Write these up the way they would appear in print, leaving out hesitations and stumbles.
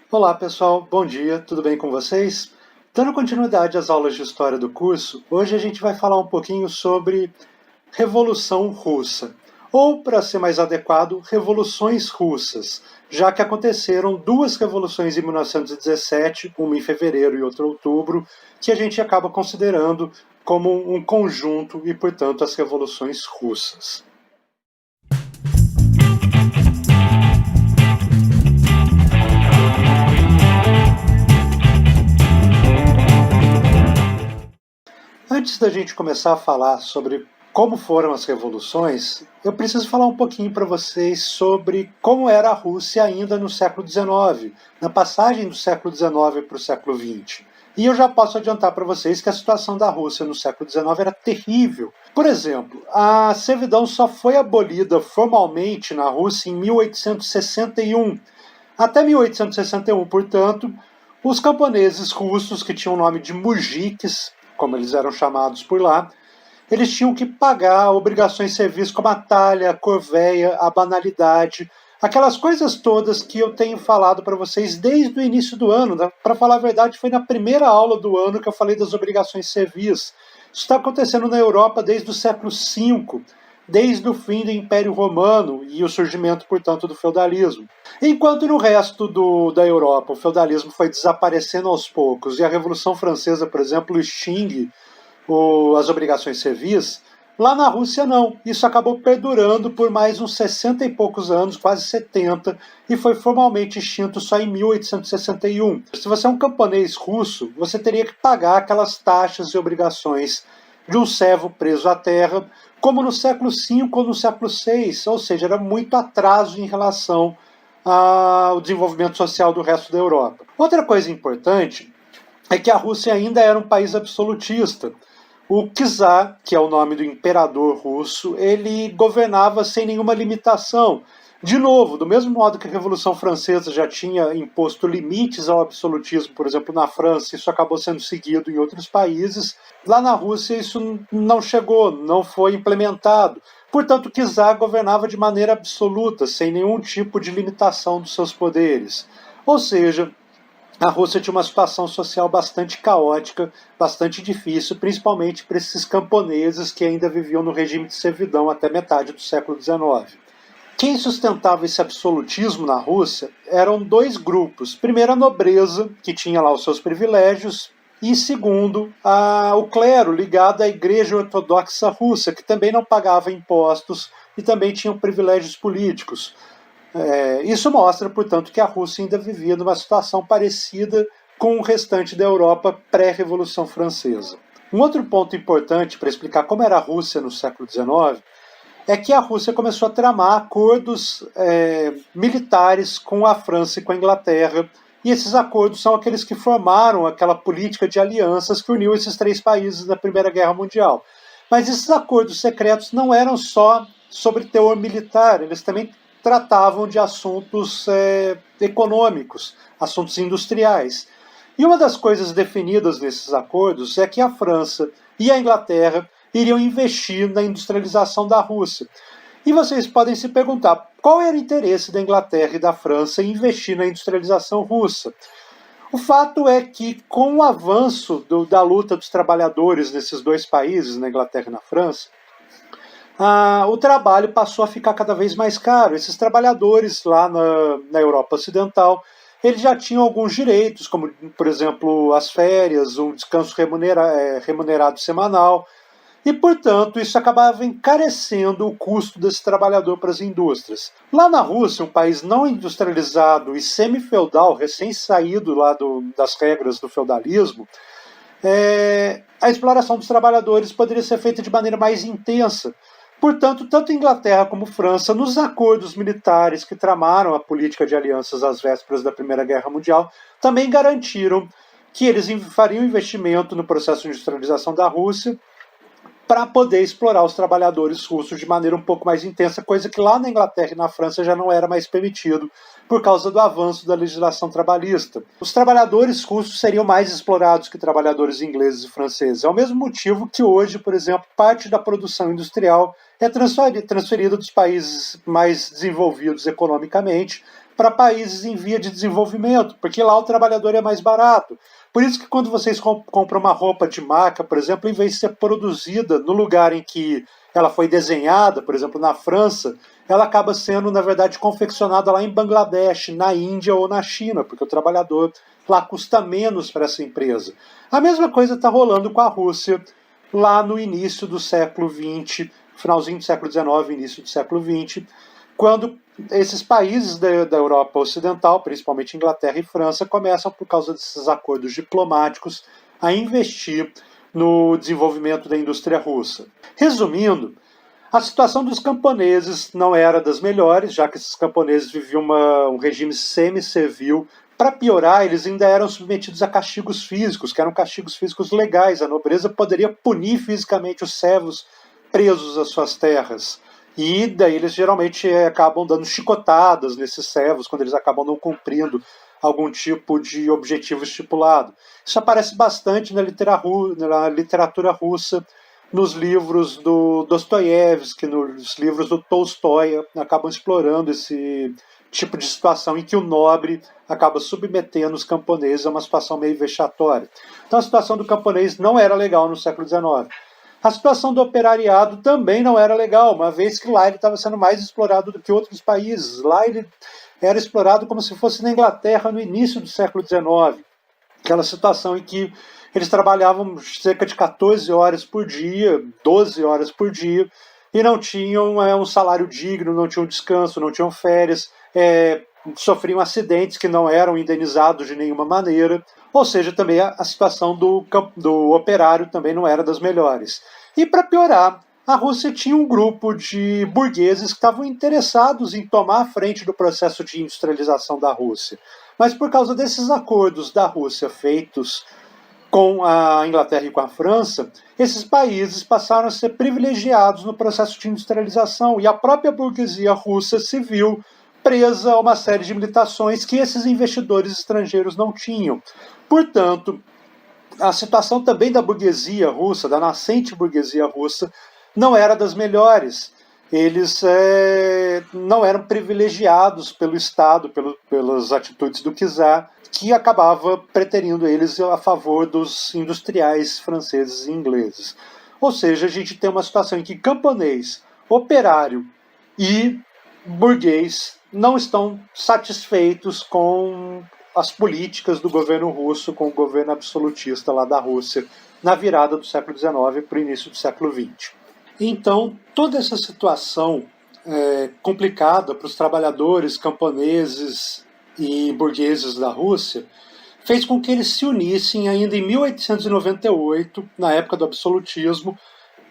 Olá pessoal, bom dia, tudo bem com vocês? Dando continuidade às aulas de história do curso, hoje a gente vai falar um pouquinho sobre Revolução Russa, ou, para ser mais adequado, Revoluções Russas, já que aconteceram duas revoluções em 1917, uma em fevereiro e outra em outubro, que a gente acaba considerando como um conjunto e, portanto, as Revoluções Russas. Antes da gente começar a falar sobre como foram as revoluções, eu preciso falar um pouquinho para vocês sobre como era a Rússia ainda no século XIX, na passagem do século XIX para o século XX. E eu já posso adiantar para vocês que a situação da Rússia no século XIX era terrível. Por exemplo, a servidão só foi abolida formalmente na Rússia em 1861. Até 1861, portanto, os camponeses russos, que tinham o nome de mujiques, como eles eram chamados por lá, eles tinham que pagar obrigações de serviço como a talha, a corveia, a banalidade, aquelas coisas todas que eu tenho falado para vocês desde o início do ano. Para falar a verdade, foi na primeira aula do ano que eu falei das obrigações de serviço. Isso está acontecendo na Europa desde o século V, desde o fim do Império Romano e o surgimento, portanto, do feudalismo. Enquanto no resto da Europa o feudalismo foi desaparecendo aos poucos e a Revolução Francesa, por exemplo, extingue as obrigações civis, lá na Rússia não. Isso acabou perdurando por mais uns 60 e poucos anos, quase 70, e foi formalmente extinto só em 1861. Se você é um camponês russo, você teria que pagar aquelas taxas e obrigações de um servo preso à terra, como no século V ou no século VI, ou seja, era muito atraso em relação ao desenvolvimento social do resto da Europa. Outra coisa importante é que a Rússia ainda era um país absolutista. O czar, que é o nome do imperador russo, ele governava sem nenhuma limitação. De novo, do mesmo modo que a Revolução Francesa já tinha imposto limites ao absolutismo, por exemplo, na França, isso acabou sendo seguido em outros países, lá na Rússia isso não chegou, não foi implementado. Portanto, o czar governava de maneira absoluta, sem nenhum tipo de limitação dos seus poderes. Ou seja, a Rússia tinha uma situação social bastante caótica, bastante difícil, principalmente para esses camponeses que ainda viviam no regime de servidão até metade do século XIX. Quem sustentava esse absolutismo na Rússia eram dois grupos. Primeiro, a nobreza, que tinha lá os seus privilégios, e segundo, o clero, ligado à Igreja Ortodoxa Russa, que também não pagava impostos e também tinha privilégios políticos. Isso mostra, portanto, que a Rússia ainda vivia numa situação parecida com o restante da Europa pré-Revolução Francesa. Um outro ponto importante para explicar como era a Rússia no século XIX é que a Rússia começou a tramar acordos militares com a França e com a Inglaterra, e esses acordos são aqueles que formaram aquela política de alianças que uniu esses três países na Primeira Guerra Mundial. Mas esses acordos secretos não eram só sobre teor militar, eles também tratavam de assuntos econômicos, assuntos industriais. E uma das coisas definidas nesses acordos é que a França e a Inglaterra iriam investir na industrialização da Rússia. E vocês podem se perguntar, qual era o interesse da Inglaterra e da França em investir na industrialização russa? O fato é que, com o avanço da luta dos trabalhadores nesses dois países, na Inglaterra e na França, o trabalho passou a ficar cada vez mais caro. Esses trabalhadores lá na Europa Ocidental, eles já tinham alguns direitos, como, por exemplo, as férias, um descanso remunerado semanal, e, portanto, isso acabava encarecendo o custo desse trabalhador para as indústrias. Lá na Rússia, um país não industrializado e semi-feudal, recém-saído lá das regras do feudalismo, a exploração dos trabalhadores poderia ser feita de maneira mais intensa. Portanto, tanto Inglaterra como França, nos acordos militares que tramaram a política de alianças às vésperas da Primeira Guerra Mundial, também garantiram que eles fariam investimento no processo de industrialização da Rússia para poder explorar os trabalhadores russos de maneira um pouco mais intensa, coisa que lá na Inglaterra e na França já não era mais permitido por causa do avanço da legislação trabalhista. Os trabalhadores russos seriam mais explorados que trabalhadores ingleses e franceses. É o mesmo motivo que hoje, por exemplo, parte da produção industrial é transferida dos países mais desenvolvidos economicamente para países em via de desenvolvimento, porque lá o trabalhador é mais barato. Por isso que quando vocês compram uma roupa de marca, por exemplo, em vez de ser produzida no lugar em que ela foi desenhada, por exemplo, na França, ela acaba sendo, na verdade, confeccionada lá em Bangladesh, na Índia ou na China, porque o trabalhador lá custa menos para essa empresa. A mesma coisa está rolando com a Rússia lá no início do século XX, finalzinho do século XIX, início do século XX, quando esses países da Europa Ocidental, principalmente Inglaterra e França, começam, por causa desses acordos diplomáticos, a investir no desenvolvimento da indústria russa. Resumindo, a situação dos camponeses não era das melhores, já que esses camponeses viviam um regime semi-servil. Para piorar, eles ainda eram submetidos a castigos físicos, que eram castigos físicos legais. A nobreza poderia punir fisicamente os servos presos às suas terras. E daí eles geralmente acabam dando chicotadas nesses servos, quando eles acabam não cumprindo algum tipo de objetivo estipulado. Isso aparece bastante na literatura russa, nos livros do Dostoiévski, nos livros do Tolstói, acabam explorando esse tipo de situação em que o nobre acaba submetendo os camponeses a uma situação meio vexatória. Então a situação do camponês não era legal no século XIX. A situação do operariado também não era legal, uma vez que lá ele estava sendo mais explorado do que outros países. Lá ele era explorado como se fosse na Inglaterra no início do século XIX. Aquela situação em que eles trabalhavam cerca de 14 horas por dia, 12 horas por dia, e não tinham um salário digno, não tinham descanso, não tinham férias, sofriam acidentes que não eram indenizados de nenhuma maneira. Ou seja, também a situação do operário também não era das melhores. E para piorar, a Rússia tinha um grupo de burgueses que estavam interessados em tomar a frente do processo de industrialização da Rússia. Mas por causa desses acordos da Rússia feitos com a Inglaterra e com a França, esses países passaram a ser privilegiados no processo de industrialização, e a própria burguesia russa se viu presa a uma série de limitações que esses investidores estrangeiros não tinham. Portanto, a situação também da burguesia russa, da nascente burguesia russa, não era das melhores. Eles não eram privilegiados pelo Estado, pelas atitudes do czar, que acabava preterindo eles a favor dos industriais franceses e ingleses. Ou seja, a gente tem uma situação em que camponês, operário e burguês não estão satisfeitos com as políticas do governo russo, com o governo absolutista lá da Rússia, na virada do século XIX para o início do século XX. Então, toda essa situação complicada para os trabalhadores, camponeses e burgueses da Rússia fez com que eles se unissem ainda em 1898, na época do absolutismo,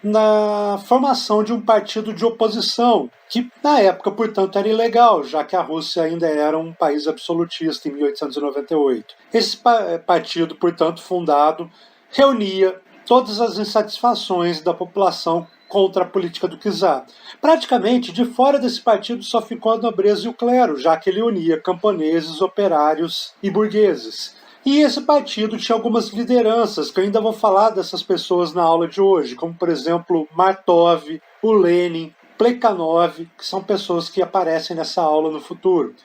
na formação de um partido de oposição, que na época, portanto, era ilegal, já que a Rússia ainda era um país absolutista em 1898. Esse partido, portanto, fundado, reunia todas as insatisfações da população contra a política do czar. Praticamente, de fora desse partido só ficou a nobreza e o clero, já que ele unia camponeses, operários e burgueses. E esse partido tinha algumas lideranças, que eu ainda vou falar dessas pessoas na aula de hoje, como, por exemplo, Martov, o Lenin, Plekhanov, que são pessoas que aparecem nessa aula no futuro.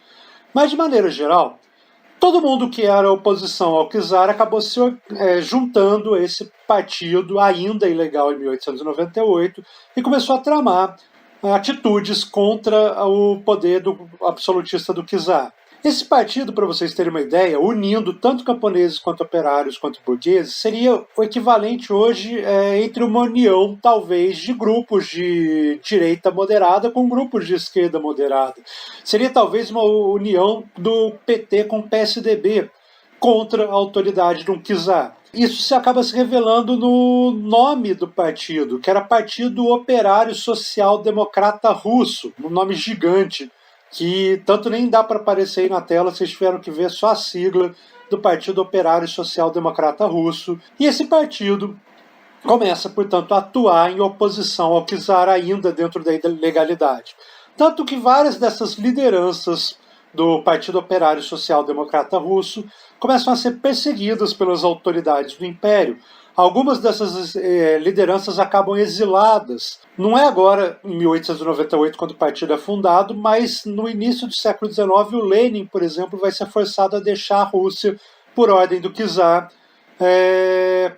Mas, de maneira geral, todo mundo que era oposição ao czar acabou se juntando a esse partido, ainda ilegal em 1898, e começou a tramar atitudes contra o poder absolutista do czar. Esse partido, para vocês terem uma ideia, unindo tanto camponeses quanto operários quanto burgueses, seria o equivalente hoje entre uma união, talvez, de grupos de direita moderada com grupos de esquerda moderada. Seria talvez uma união do PT com o PSDB contra a autoridade de um czar. Isso se acaba se revelando no nome do partido, que era Partido Operário Social Democrata Russo, um nome gigante, que tanto nem dá para aparecer aí na tela, vocês tiveram que ver só a sigla do Partido Operário Social Democrata Russo. E esse partido começa, portanto, a atuar em oposição ao czar ainda dentro da legalidade. Tanto que várias dessas lideranças do Partido Operário Social Democrata Russo começam a ser perseguidas pelas autoridades do Império. Algumas dessas lideranças acabam exiladas. Não é agora, em 1898, quando o partido é fundado, mas no início do século XIX, o Lenin, por exemplo, vai ser forçado a deixar a Rússia por ordem do czar,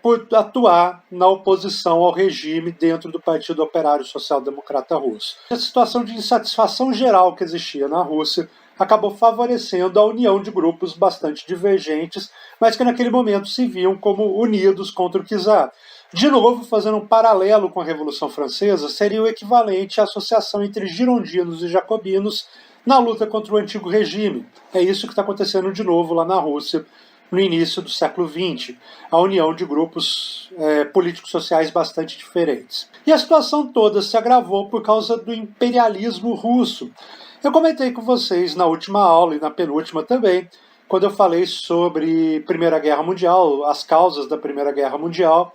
por atuar na oposição ao regime dentro do Partido Operário Social Democrata Russo. A situação de insatisfação geral que existia na Rússia acabou favorecendo a união de grupos bastante divergentes, mas que naquele momento se viam como unidos contra o czar. De novo, fazendo um paralelo com a Revolução Francesa, seria o equivalente à associação entre girondinos e jacobinos na luta contra o antigo regime. É isso que está acontecendo de novo lá na Rússia, no início do século XX, a união de grupos políticos sociais bastante diferentes. E a situação toda se agravou por causa do imperialismo russo. Eu comentei com vocês na última aula e na penúltima também, quando eu falei sobre Primeira Guerra Mundial, as causas da Primeira Guerra Mundial,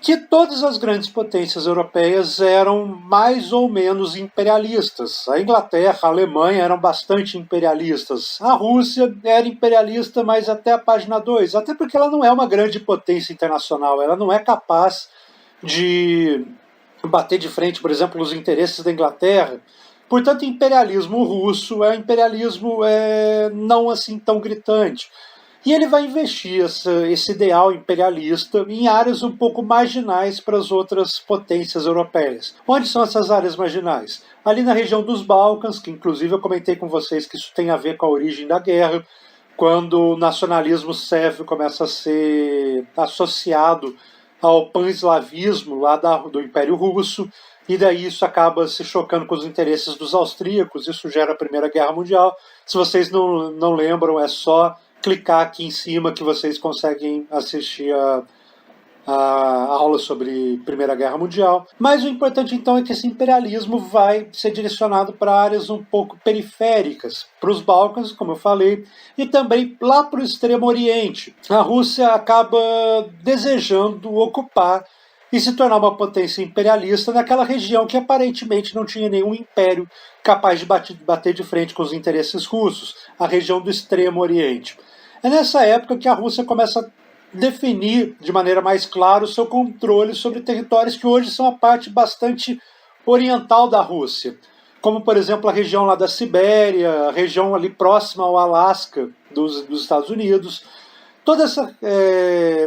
que todas as grandes potências europeias eram mais ou menos imperialistas. A Inglaterra, a Alemanha eram bastante imperialistas. A Rússia era imperialista, mas até a página 2, até porque ela não é uma grande potência internacional, ela não é capaz de bater de frente, por exemplo, nos interesses da Inglaterra. Portanto, imperialismo russo é um imperialismo não assim tão gritante. E ele vai investir esse ideal imperialista em áreas um pouco marginais para as outras potências europeias. Onde são essas áreas marginais? Ali na região dos Balcãs, que inclusive eu comentei com vocês que isso tem a ver com a origem da guerra, quando o nacionalismo sérvio começa a ser associado ao pan-eslavismo lá do Império Russo, e daí isso acaba se chocando com os interesses dos austríacos, isso gera a Primeira Guerra Mundial. Se vocês não lembram, é só clicar aqui em cima que vocês conseguem assistir a aula sobre Primeira Guerra Mundial. Mas o importante então é que esse imperialismo vai ser direcionado para áreas um pouco periféricas, para os Balcãs, como eu falei, e também lá para o Extremo Oriente. A Rússia acaba desejando ocupar e se tornar uma potência imperialista naquela região que aparentemente não tinha nenhum império capaz de bater de frente com os interesses russos, a região do Extremo Oriente. É nessa época que a Rússia começa a definir de maneira mais clara o seu controle sobre territórios que hoje são a parte bastante oriental da Rússia, como, por exemplo, a região lá da Sibéria, a região ali próxima ao Alasca dos Estados Unidos. Todo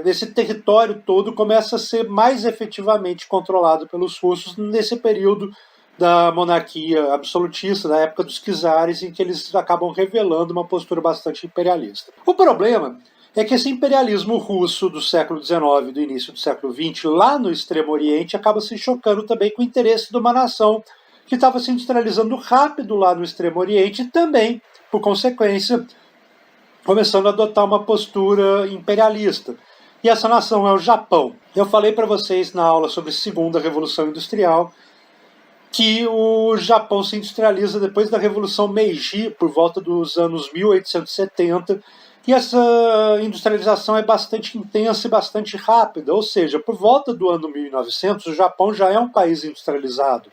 esse território todo começa a ser mais efetivamente controlado pelos russos nesse período da monarquia absolutista, da época dos czares, em que eles acabam revelando uma postura bastante imperialista. O problema é que esse imperialismo russo do século XIX e do início do século XX, lá no Extremo Oriente, acaba se chocando também com o interesse de uma nação que estava se industrializando rápido lá no Extremo Oriente e também, por consequência, começando a adotar uma postura imperialista. E essa nação é o Japão. Eu falei para vocês na aula sobre a Segunda Revolução Industrial que o Japão se industrializa depois da Revolução Meiji, por volta dos anos 1870, e essa industrialização é bastante intensa e bastante rápida, ou seja, por volta do ano 1900, o Japão já é um país industrializado,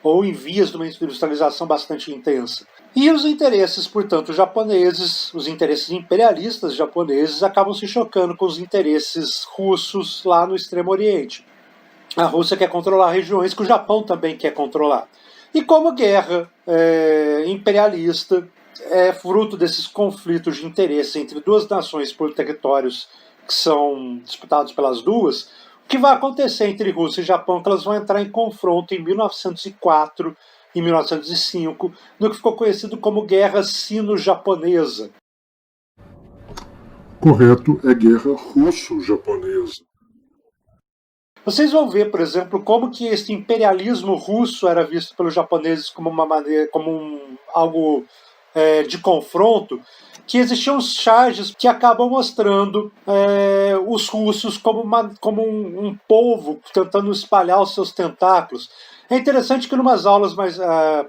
ou em vias de uma industrialização bastante intensa. E os interesses, portanto, japoneses, os interesses imperialistas japoneses, acabam se chocando com os interesses russos lá no Extremo Oriente. A Rússia quer controlar regiões que o Japão também quer controlar. E como guerra imperialista é fruto desses conflitos de interesse entre duas nações por territórios que são disputados pelas duas, o que vai acontecer entre Rússia e Japão é que elas vão entrar em confronto em 1904 e 1905, no que ficou conhecido como Guerra Sino-Japonesa. Correto, é Guerra Russo-Japonesa. Vocês vão ver, por exemplo, como que esse imperialismo russo era visto pelos japoneses como uma maneira, algo de confronto, que existiam charges que acabam mostrando os russos como um povo tentando espalhar os seus tentáculos. É interessante que em umas aulas mais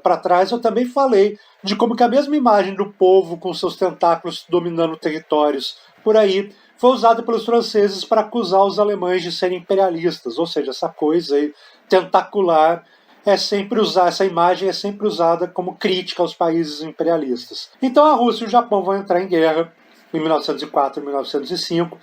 para trás eu também falei de como que a mesma imagem do povo com seus tentáculos dominando territórios por aí foi usada pelos franceses para acusar os alemães de serem imperialistas, ou seja, essa coisa aí tentacular essa imagem é sempre usada como crítica aos países imperialistas. Então a Rússia e o Japão vão entrar em guerra em 1904 e 1905,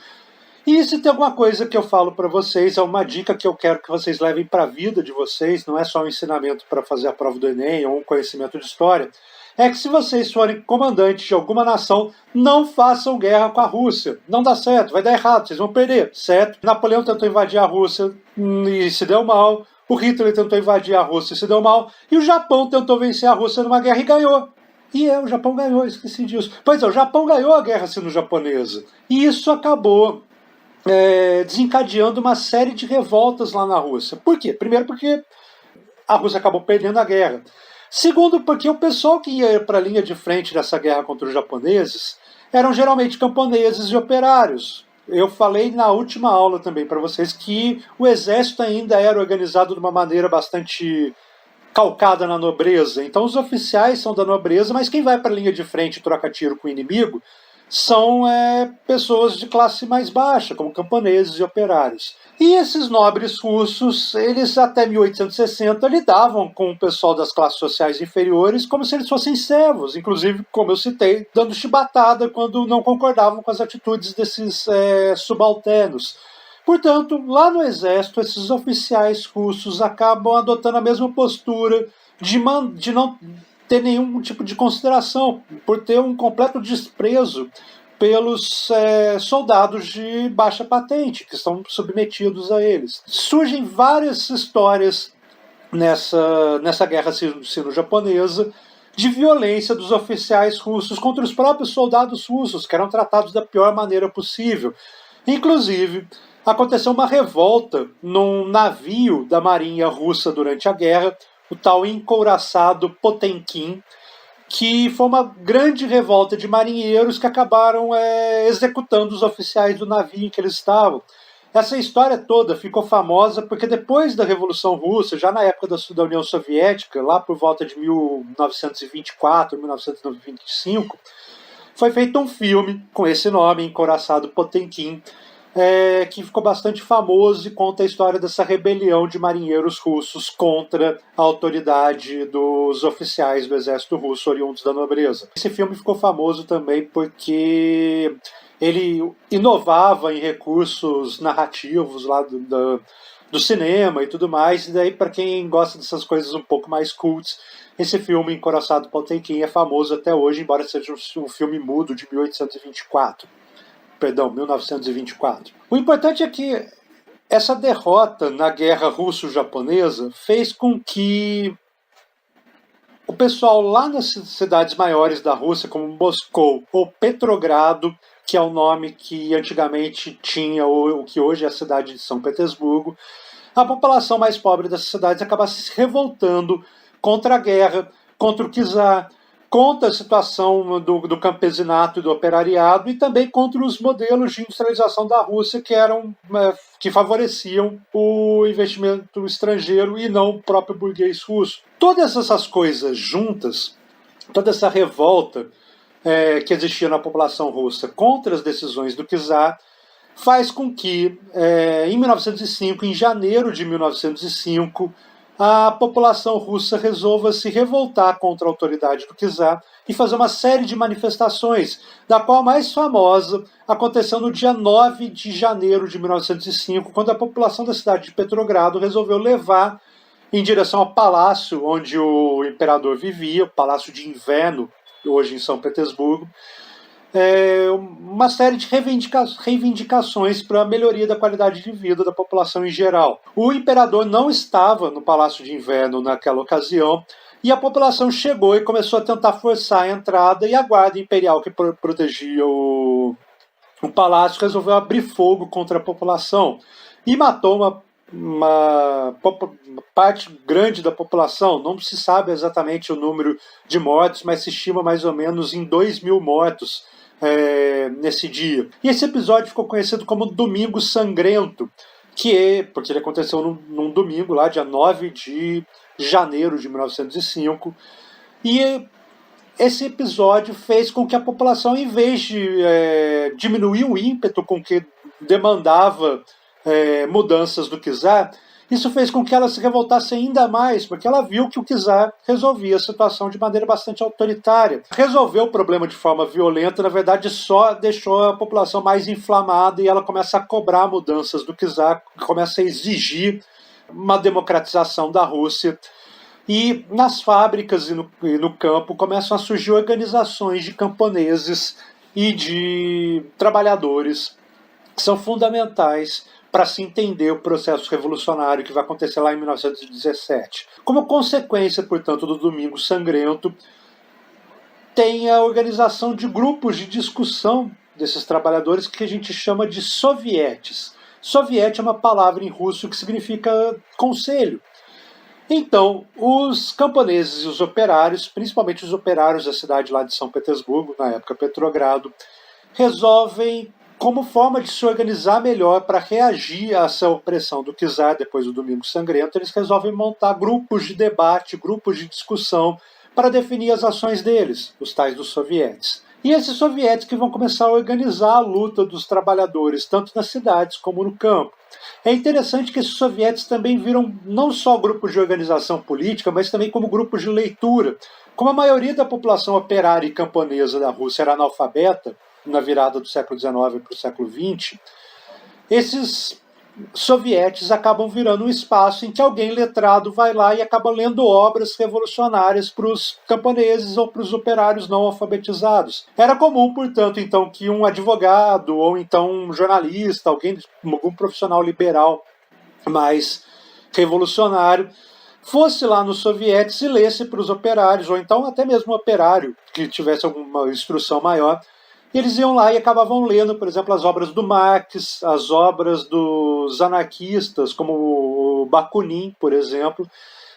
E se tem alguma coisa que eu falo para vocês, é uma dica que eu quero que vocês levem para a vida de vocês, não é só um ensinamento para fazer a prova do Enem ou um conhecimento de história, é que se vocês forem comandantes de alguma nação, não façam guerra com a Rússia. Não dá certo, vai dar errado, vocês vão perder, certo? Napoleão tentou invadir a Rússia e se deu mal, o Hitler tentou invadir a Rússia e se deu mal, e o Japão tentou vencer a Rússia numa guerra e ganhou. O Japão ganhou, esqueci disso. Pois é, o Japão ganhou a guerra sino-japonesa. E isso acabou desencadeando uma série de revoltas lá na Rússia. Por quê? Primeiro porque a Rússia acabou perdendo a guerra. Segundo, porque o pessoal que ia para a linha de frente dessa guerra contra os japoneses eram geralmente camponeses e operários. Eu falei na última aula também para vocês que o exército ainda era organizado de uma maneira bastante calcada na nobreza. Então os oficiais são da nobreza, mas quem vai para a linha de frente e troca tiro com o inimigo são pessoas de classe mais baixa, como camponeses e operários. E esses nobres russos, eles até 1860 lidavam com o pessoal das classes sociais inferiores como se eles fossem servos, inclusive, como eu citei, dando chibatada quando não concordavam com as atitudes desses subalternos. Portanto, lá no exército, esses oficiais russos acabam adotando a mesma postura de não ter nenhum tipo de consideração, por ter um completo desprezo pelos soldados de baixa patente, que estão submetidos a eles. Surgem várias histórias nessa guerra sino-japonesa de violência dos oficiais russos contra os próprios soldados russos, que eram tratados da pior maneira possível. Inclusive, aconteceu uma revolta num navio da marinha russa durante a guerra, o tal encouraçado Potemkin, que foi uma grande revolta de marinheiros que acabaram executando os oficiais do navio em que eles estavam. Essa história toda ficou famosa porque depois da Revolução Russa, já na época da União Soviética, lá por volta de 1924, 1925, foi feito um filme com esse nome, Encouraçado Potemkin, que ficou bastante famoso e conta a história dessa rebelião de marinheiros russos contra a autoridade dos oficiais do exército russo oriundos da nobreza. Esse filme ficou famoso também porque ele inovava em recursos narrativos lá do cinema e tudo mais, e daí para quem gosta dessas coisas um pouco mais cults, esse filme Encouraçado Potemkin é famoso até hoje, embora seja um filme mudo de 1924. O importante é que essa derrota na guerra russo-japonesa fez com que o pessoal lá nas cidades maiores da Rússia, como Moscou ou Petrogrado, que é o nome que antigamente tinha o que hoje é a cidade de São Petersburgo, a população mais pobre dessas cidades acabasse se revoltando contra a guerra, contra o czar, contra a situação do campesinato e do operariado e também contra os modelos de industrialização da Rússia que favoreciam o investimento estrangeiro e não o próprio burguês russo. Todas essas coisas juntas, toda essa revolta que existia na população russa contra as decisões do czar, faz com que, em 1905, em janeiro de 1905, a população russa resolva se revoltar contra a autoridade do czar e fazer uma série de manifestações, da qual a mais famosa aconteceu no dia 9 de janeiro de 1905, quando a população da cidade de Petrogrado resolveu levar em direção ao palácio onde o imperador vivia, o Palácio de Inverno, hoje em São Petersburgo, uma série de reivindicações para a melhoria da qualidade de vida da população em geral. O imperador não estava no Palácio de Inverno naquela ocasião, e a população chegou e começou a tentar forçar a entrada, e a guarda imperial que protegia o palácio resolveu abrir fogo contra a população e matou uma parte grande da população. Não se sabe exatamente o número de mortos, mas se estima mais ou menos em 2.000 mortos nesse dia. E esse episódio ficou conhecido como Domingo Sangrento, porque ele aconteceu num domingo, lá dia 9 de janeiro de 1905, e esse episódio fez com que a população, em vez de diminuir o ímpeto com que demandava mudanças do czar, Isso fez com que ela se revoltasse ainda mais, porque ela viu que o czar resolvia a situação de maneira bastante autoritária. Resolveu o problema de forma violenta, na verdade só deixou a população mais inflamada e ela começa a cobrar mudanças do czar, começa a exigir uma democratização da Rússia. E nas fábricas e no campo começam a surgir organizações de camponeses e de trabalhadores que são fundamentais para se entender o processo revolucionário que vai acontecer lá em 1917. Como consequência, portanto, do Domingo Sangrento, tem a organização de grupos de discussão desses trabalhadores que a gente chama de sovietes. Soviet é uma palavra em russo que significa conselho. Então, os camponeses e os operários, principalmente os operários da cidade lá de São Petersburgo, na época Petrogrado, resolvem, como forma de se organizar melhor para reagir a essa opressão do czar depois do Domingo Sangrento, eles resolvem montar grupos de debate, grupos de discussão para definir as ações deles, os tais dos sovietes. E esses sovietes que vão começar a organizar a luta dos trabalhadores, tanto nas cidades como no campo. É interessante que esses sovietes também viram não só grupos de organização política, mas também como grupos de leitura. Como a maioria da população operária e camponesa da Rússia era analfabeta, na virada do século XIX para o século XX, esses sovietes acabam virando um espaço em que alguém letrado vai lá e acaba lendo obras revolucionárias para os camponeses ou para os operários não alfabetizados. Era comum, portanto, então, que um advogado ou então um jornalista, algum profissional liberal mais revolucionário, fosse lá nos sovietes e lesse para os operários, ou então até mesmo um operário que tivesse alguma instrução maior. Eles iam lá e acabavam lendo, por exemplo, as obras do Marx, as obras dos anarquistas, como o Bakunin, por exemplo,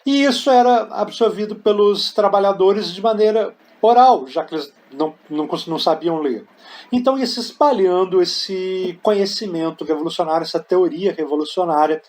e isso era absorvido pelos trabalhadores de maneira oral, já que eles não sabiam ler. Então ia se espalhando esse conhecimento revolucionário, essa teoria revolucionária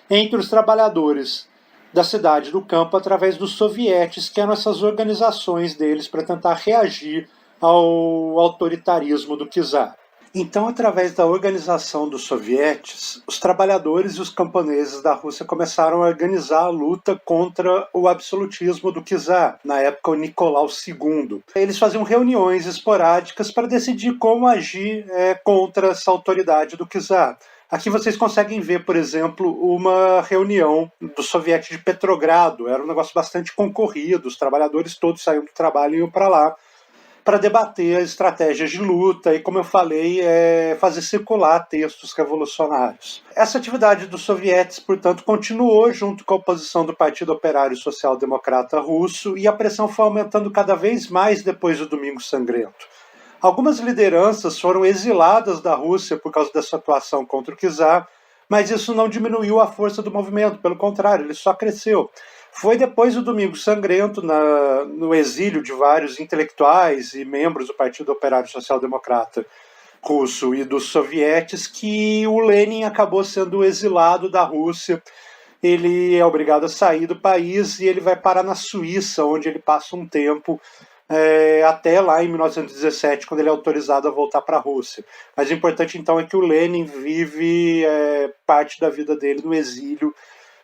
entre os trabalhadores da cidade e do campo através dos sovietes, que eram essas organizações deles para tentar reagir ao autoritarismo do czar. Então, através da organização dos sovietes, os trabalhadores e os camponeses da Rússia começaram a organizar a luta contra o absolutismo do czar, na época o Nicolau II. Eles faziam reuniões esporádicas para decidir como agir contra essa autoridade do czar. Aqui vocês conseguem ver, por exemplo, uma reunião do soviete de Petrogrado. Era um negócio bastante concorrido, os trabalhadores todos saíam do trabalho e iam para lá para debater as estratégias de luta e, como eu falei, fazer circular textos revolucionários. Essa atividade dos sovietes, portanto, continuou junto com a oposição do Partido Operário Social Democrata Russo e a pressão foi aumentando cada vez mais depois do Domingo Sangrento. Algumas lideranças foram exiladas da Rússia por causa dessa atuação contra o czar, mas isso não diminuiu a força do movimento, pelo contrário, ele só cresceu. Foi depois do Domingo Sangrento, no exílio de vários intelectuais e membros do Partido Operário Social Democrata Russo e dos sovietes, que o Lenin acabou sendo exilado da Rússia. Ele é obrigado a sair do país e ele vai parar na Suíça, onde ele passa um tempo, até lá em 1917, quando ele é autorizado a voltar para a Rússia. Mas o importante, então, é que o Lenin vive parte da vida dele no exílio,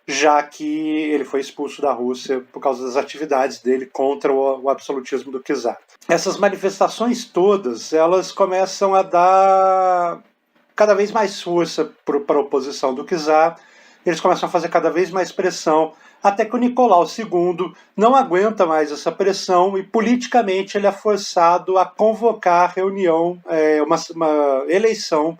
já que ele foi expulso da Rússia por causa das atividades dele contra o absolutismo do czar. Essas manifestações todas, elas começam a dar cada vez mais força para a oposição do czar, eles começam a fazer cada vez mais pressão, até que o Nicolau II não aguenta mais essa pressão e politicamente ele é forçado a convocar a reunião, uma eleição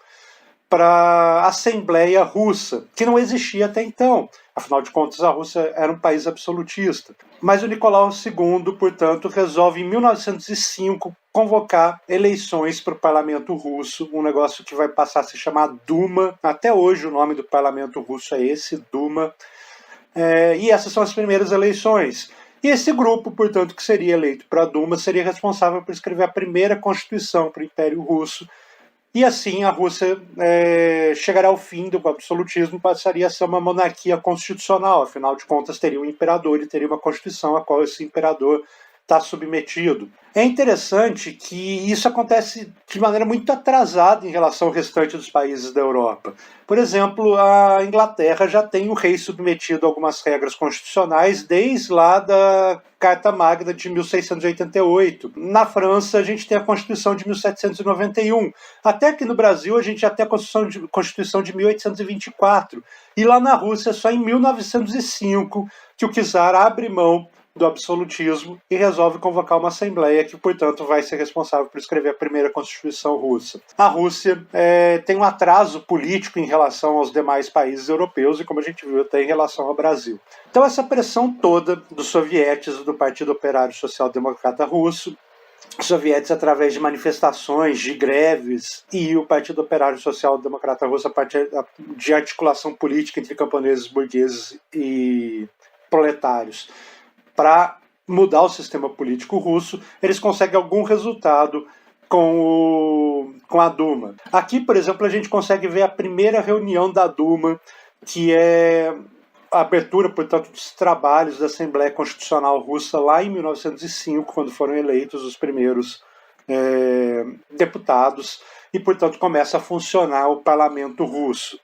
para a Assembleia Russa, que não existia até então. Afinal de contas, a Rússia era um país absolutista. Mas o Nicolau II, portanto, resolve em 1905 convocar eleições para o parlamento russo, um negócio que vai passar a se chamar Duma. Até hoje o nome do parlamento russo é esse, Duma. E essas são as primeiras eleições. E esse grupo, portanto, que seria eleito para a Duma, seria responsável por escrever a primeira Constituição para o Império Russo. E assim a Rússia chegaria ao fim do absolutismo, passaria a ser uma monarquia constitucional. Afinal de contas, teria um imperador e teria uma constituição a qual esse imperador está submetido. É interessante que isso acontece de maneira muito atrasada em relação ao restante dos países da Europa. Por exemplo, a Inglaterra já tem o rei submetido a algumas regras constitucionais desde lá da Carta Magna de 1688. Na França, a gente tem a Constituição de 1791. Até que no Brasil, a gente já tem a Constituição de 1824. E lá na Rússia, só em 1905 que o czar abre mão do absolutismo e resolve convocar uma assembleia que, portanto, vai ser responsável por escrever a primeira Constituição russa. A Rússia tem um atraso político em relação aos demais países europeus e, como a gente viu, até em relação ao Brasil. Então, essa pressão toda dos sovietes, do Partido Operário Social Democrata Russo, os sovietes através de manifestações, de greves, e o Partido Operário Social Democrata Russo a partir de articulação política entre camponeses, burgueses e proletários, para mudar o sistema político russo, eles conseguem algum resultado com a Duma. Aqui, por exemplo, a gente consegue ver a primeira reunião da Duma, que é a abertura, portanto, dos trabalhos da Assembleia Constitucional Russa lá em 1905, quando foram eleitos os primeiros deputados, e, portanto, começa a funcionar o parlamento russo.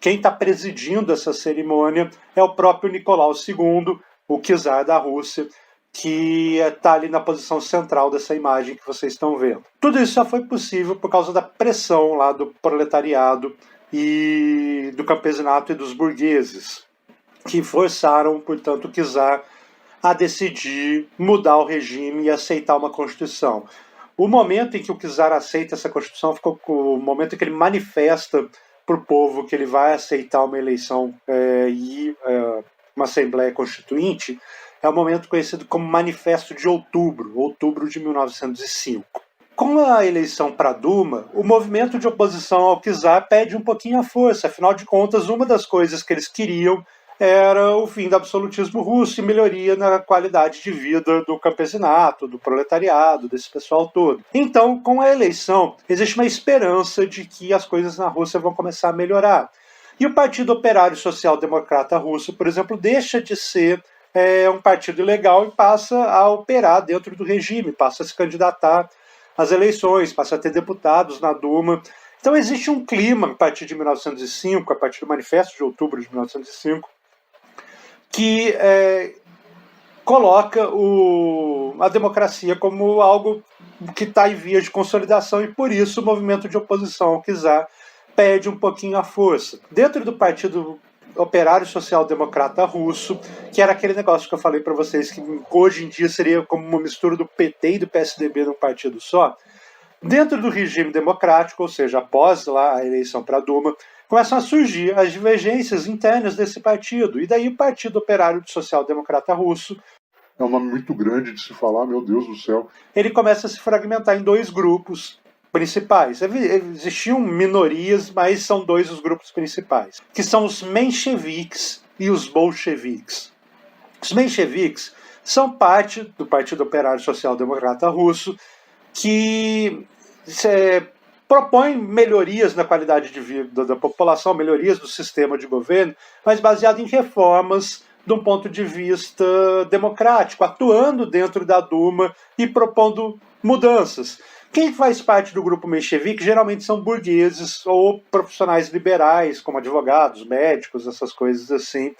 Quem está presidindo essa cerimônia é o próprio Nicolau II, o czar da Rússia, que está ali na posição central dessa imagem que vocês estão vendo. Tudo isso só foi possível por causa da pressão lá do proletariado e do campesinato e dos burgueses, que forçaram, portanto, o czar a decidir mudar o regime e aceitar uma constituição. O momento em que o czar aceita essa constituição ficou o momento em que ele manifesta para o povo que ele vai aceitar uma eleição uma Assembleia Constituinte, é um momento conhecido como Manifesto de outubro de 1905. Com a eleição para a Duma, o movimento de oposição ao czar perde um pouquinho a força, afinal de contas, uma das coisas que eles queriam era o fim do absolutismo russo e melhoria na qualidade de vida do campesinato, do proletariado, desse pessoal todo. Então, com a eleição, existe uma esperança de que as coisas na Rússia vão começar a melhorar. E o Partido Operário Social Democrata Russo, por exemplo, deixa de ser um partido ilegal e passa a operar dentro do regime, passa a se candidatar às eleições, passa a ter deputados na Duma. Então existe um clima, a partir de 1905, a partir do Manifesto de Outubro de 1905, que coloca a democracia como algo que está em vias de consolidação e, por isso, o movimento de oposição ao czar perde um pouquinho a força. Dentro do Partido Operário Social Democrata Russo, que era aquele negócio que eu falei para vocês, que hoje em dia seria como uma mistura do PT e do PSDB num partido só, dentro do regime democrático, ou seja, após lá a eleição para a Duma, começam a surgir as divergências internas desse partido. E daí o Partido Operário Social Democrata Russo, é um nome muito grande de se falar, meu Deus do céu, ele começa a se fragmentar em dois grupos principais. Existiam minorias, mas são dois os grupos principais, que são os mencheviques e os bolcheviques. Os mencheviques são parte do Partido Operário Social Democrata Russo, que propõe melhorias na qualidade de vida da população, melhorias do sistema de governo, mas baseado em reformas de um ponto de vista democrático, atuando dentro da Duma e propondo mudanças. Quem faz parte do grupo menchevique geralmente são burgueses ou profissionais liberais, como advogados, médicos, essas coisas assim.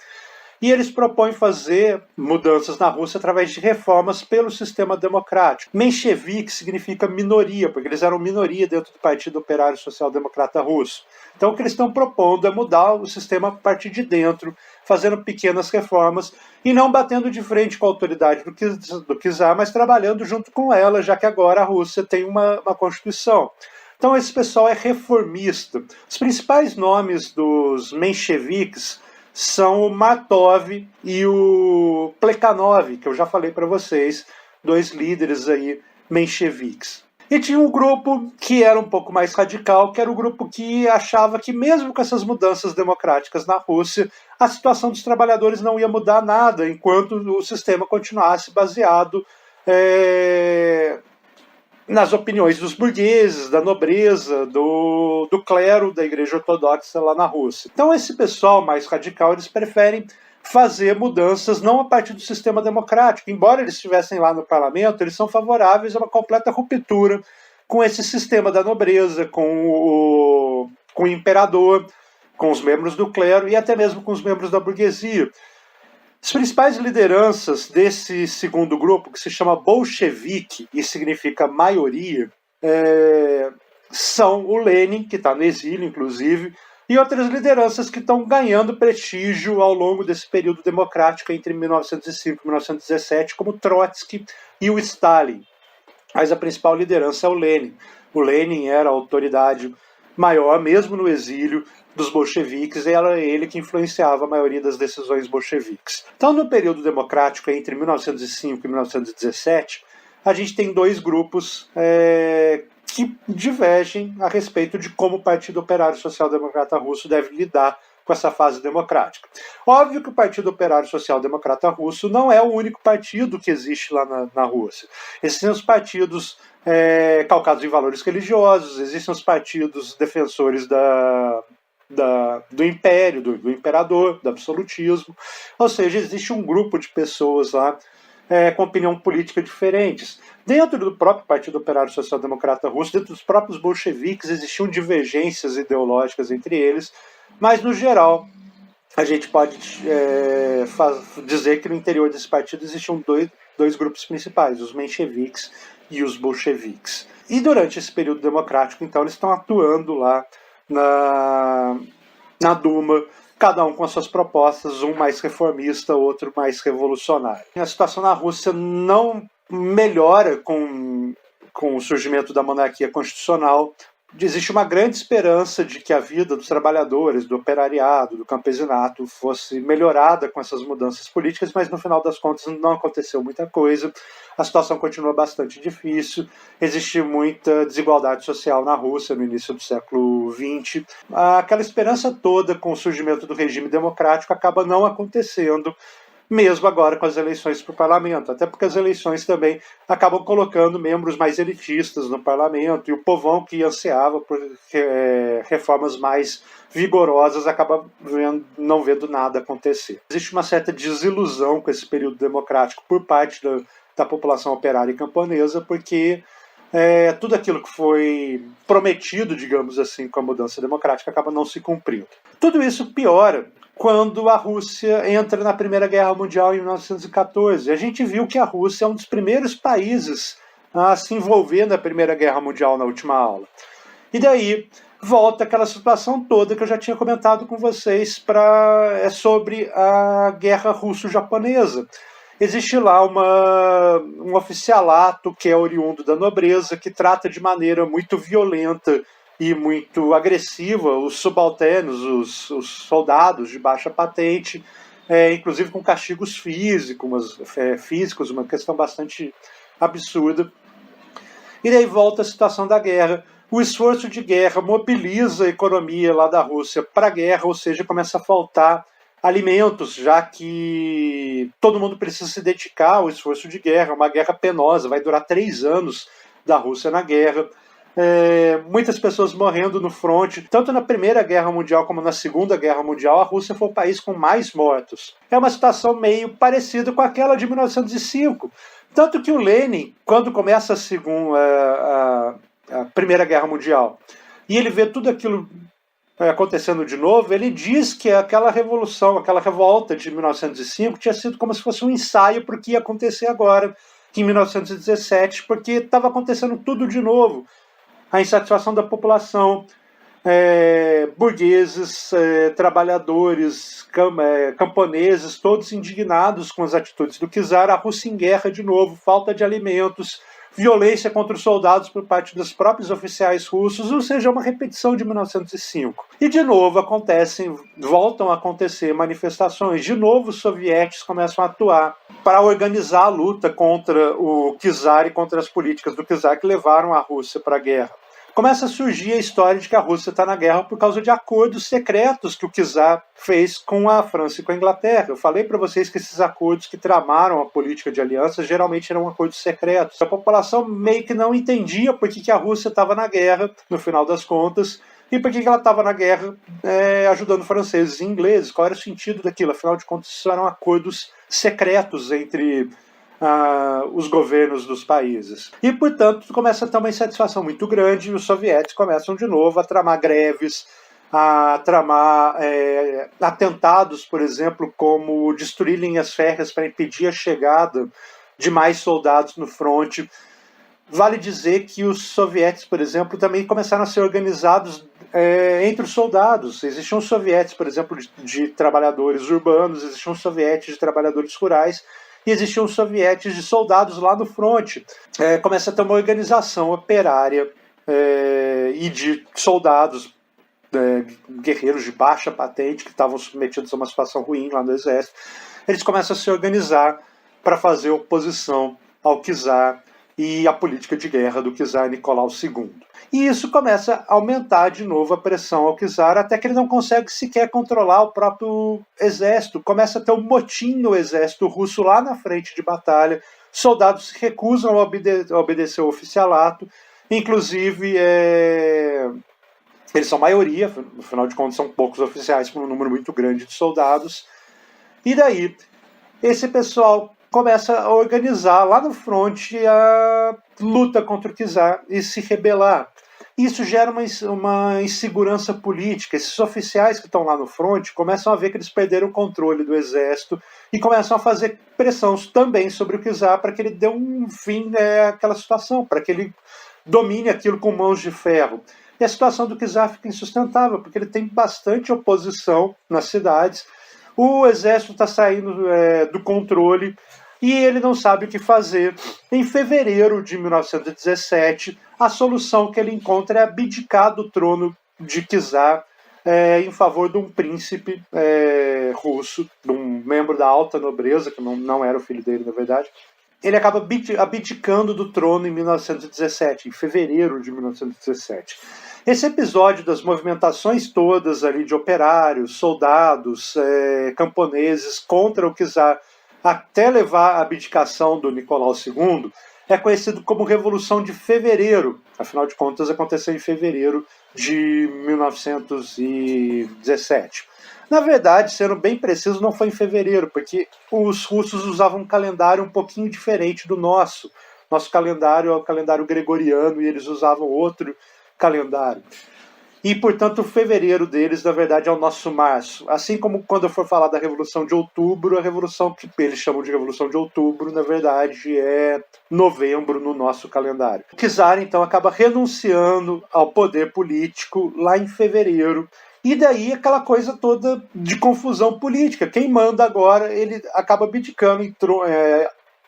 E eles propõem fazer mudanças na Rússia através de reformas pelo sistema democrático. Menchevique significa minoria, porque eles eram minoria dentro do Partido Operário Social Democrata Russo. Então o que eles estão propondo é mudar o sistema a partir de dentro, fazendo pequenas reformas e não batendo de frente com a autoridade do czar, mas trabalhando junto com ela, já que agora a Rússia tem uma Constituição. Então esse pessoal é reformista. Os principais nomes dos mencheviques são o Martov e o Plekhanov, que eu já falei para vocês, dois líderes aí mencheviques. E tinha um grupo que era um pouco mais radical, que era o grupo que achava que mesmo com essas mudanças democráticas na Rússia, a situação dos trabalhadores não ia mudar nada, enquanto o sistema continuasse baseado nas opiniões dos burgueses, da nobreza, do clero da Igreja Ortodoxa lá na Rússia. Então esse pessoal mais radical, eles preferem fazer mudanças não a partir do sistema democrático. Embora eles estivessem lá no parlamento, eles são favoráveis a uma completa ruptura com esse sistema da nobreza, com o imperador, com os membros do clero e até mesmo com os membros da burguesia. As principais lideranças desse segundo grupo, que se chama bolchevique e significa maioria, são o Lenin, que está no exílio, inclusive, e outras lideranças que estão ganhando prestígio ao longo desse período democrático entre 1905 e 1917, como Trotsky e o Stalin. Mas a principal liderança é o Lenin. O Lenin era a autoridade maior, mesmo no exílio, dos bolcheviques, e era ele que influenciava a maioria das decisões bolcheviques. Então, no período democrático, entre 1905 e 1917, a gente tem dois grupos que divergem a respeito de como o Partido Operário Social Democrata Russo deve lidar com essa fase democrática. Óbvio que o Partido Operário Social Democrata Russo não é o único partido que existe lá na Rússia. Existem os partidos calcados em valores religiosos, existem os partidos defensores do império, do imperador, do absolutismo. Ou seja, existe um grupo de pessoas lá com opinião política diferentes. Dentro do próprio Partido Operário Social Democrata Russo, dentro dos próprios bolcheviques, existiam divergências ideológicas entre eles, mas, no geral, a gente pode dizer que no interior desse partido existiam dois grupos principais, os mencheviques e os bolcheviques. E durante esse período democrático, então, eles estão atuando lá na Duma, cada um com as suas propostas, um mais reformista, outro mais revolucionário. A situação na Rússia não melhora com o surgimento da monarquia constitucional. Existe uma grande esperança de que a vida dos trabalhadores, do operariado, do campesinato fosse melhorada com essas mudanças políticas, mas no final das contas não aconteceu muita coisa. A situação continua bastante difícil, existe muita desigualdade social na Rússia no início do século XX. Aquela esperança toda com o surgimento do regime democrático acaba não acontecendo, mesmo agora com as eleições para o parlamento, até porque as eleições também acabam colocando membros mais elitistas no parlamento, e o povão que ansiava por reformas mais vigorosas acaba não vendo nada acontecer. Existe uma certa desilusão com esse período democrático por parte da população operária e camponesa, porque tudo aquilo que foi prometido, digamos assim, com a mudança democrática acaba não se cumprindo. Tudo isso piora quando a Rússia entra na Primeira Guerra Mundial em 1914. A gente viu que a Rússia é um dos primeiros países a se envolver na Primeira Guerra Mundial na última aula. E daí volta aquela situação toda que eu já tinha comentado com vocês sobre a Guerra Russo-Japonesa. Existe lá um oficialato que é oriundo da nobreza, que trata de maneira muito violenta e muito agressiva os subalternos, os soldados de baixa patente, inclusive com castigos físicos, uma questão bastante absurda. E daí volta a situação da guerra. O esforço de guerra mobiliza a economia lá da Rússia para a guerra, ou seja, começa a faltar alimentos, já que todo mundo precisa se dedicar ao esforço de guerra, uma guerra penosa, vai durar 3 anos da Rússia na guerra. Muitas pessoas morrendo no fronte, tanto na Primeira Guerra Mundial como na Segunda Guerra Mundial, a Rússia foi o país com mais mortos. É uma situação meio parecida com aquela de 1905. Tanto que o Lenin, quando começa a Primeira Guerra Mundial, e ele vê tudo aquilo acontecendo de novo, ele diz que aquela revolução, aquela revolta de 1905 tinha sido como se fosse um ensaio para o que ia acontecer agora, em 1917, porque estava acontecendo tudo de novo. A insatisfação da população, burgueses, trabalhadores, camponeses, todos indignados com as atitudes do czar, a Rússia em guerra de novo, falta de alimentos, violência contra os soldados por parte dos próprios oficiais russos, ou seja, uma repetição de 1905. E de novo voltam a acontecer manifestações, de novo os soviéticos começam a atuar para organizar a luta contra o czar e contra as políticas do czar que levaram a Rússia para a guerra. começa a surgir a história de que a Rússia está na guerra por causa de acordos secretos que o czar fez com a França e com a Inglaterra. Eu falei para vocês que esses acordos que tramaram a política de alianças geralmente eram acordos secretos. A população meio que não entendia por que a Rússia estava na guerra, no final das contas, e por que ela estava na guerra ajudando franceses e ingleses. Qual era o sentido daquilo? Afinal de contas, isso eram acordos secretos entre os governos dos países. E, portanto, começa a ter uma insatisfação muito grande e os soviéticos começam de novo a tramar greves, a tramar atentados, por exemplo, como destruir linhas férreas para impedir a chegada de mais soldados no fronte. Vale dizer que os soviéticos, por exemplo, também começaram a ser organizados entre os soldados. Existiam sovietes, por exemplo, de trabalhadores urbanos, existiam sovietes de trabalhadores rurais, e existiam sovietes de soldados lá no fronte. Começa a ter uma organização operária e de soldados, guerreiros de baixa patente, que estavam submetidos a uma situação ruim lá no exército. Eles começam a se organizar para fazer oposição ao czar e à política de guerra do czar Nicolau II. E isso começa a aumentar de novo a pressão ao czar, até que ele não consegue sequer controlar o próprio exército. Começa a ter um motim no exército russo lá na frente de batalha. Soldados se recusam a obedecer ao oficialato. Inclusive, eles são maioria, afinal de contas são poucos oficiais para um número muito grande de soldados. E daí, esse pessoal começa a organizar lá no fronte a luta contra o czar e se rebelar. Isso gera uma insegurança política. Esses oficiais que estão lá no fronte começam a ver que eles perderam o controle do exército e começam a fazer pressão também sobre o czar para que ele dê um fim àquela situação, para que ele domine aquilo com mãos de ferro. E a situação do czar fica insustentável, porque ele tem bastante oposição nas cidades, o exército está saindo do controle e ele não sabe o que fazer. Em fevereiro de 1917, a solução que ele encontra é abdicar do trono de czar em favor de um príncipe russo, de um membro da alta nobreza, que não era o filho dele, na verdade. Ele acaba abdicando do trono em 1917, em fevereiro de 1917. Esse episódio das movimentações todas ali de operários, soldados, camponeses contra o czar, até levar à abdicação do Nicolau II, é conhecido como Revolução de Fevereiro. Afinal de contas, aconteceu em fevereiro de 1917. Na verdade, sendo bem preciso, não foi em fevereiro, porque os russos usavam um calendário um pouquinho diferente do nosso. Nosso calendário é o calendário gregoriano e eles usavam outro calendário. E, portanto, o fevereiro deles, na verdade, é o nosso março. Assim como quando eu for falar da Revolução de Outubro, a revolução que eles chamam de Revolução de Outubro, na verdade, é novembro no nosso calendário. O czar, então, acaba renunciando ao poder político lá em fevereiro. E daí aquela coisa toda de confusão política. Quem manda agora, ele acaba abdicando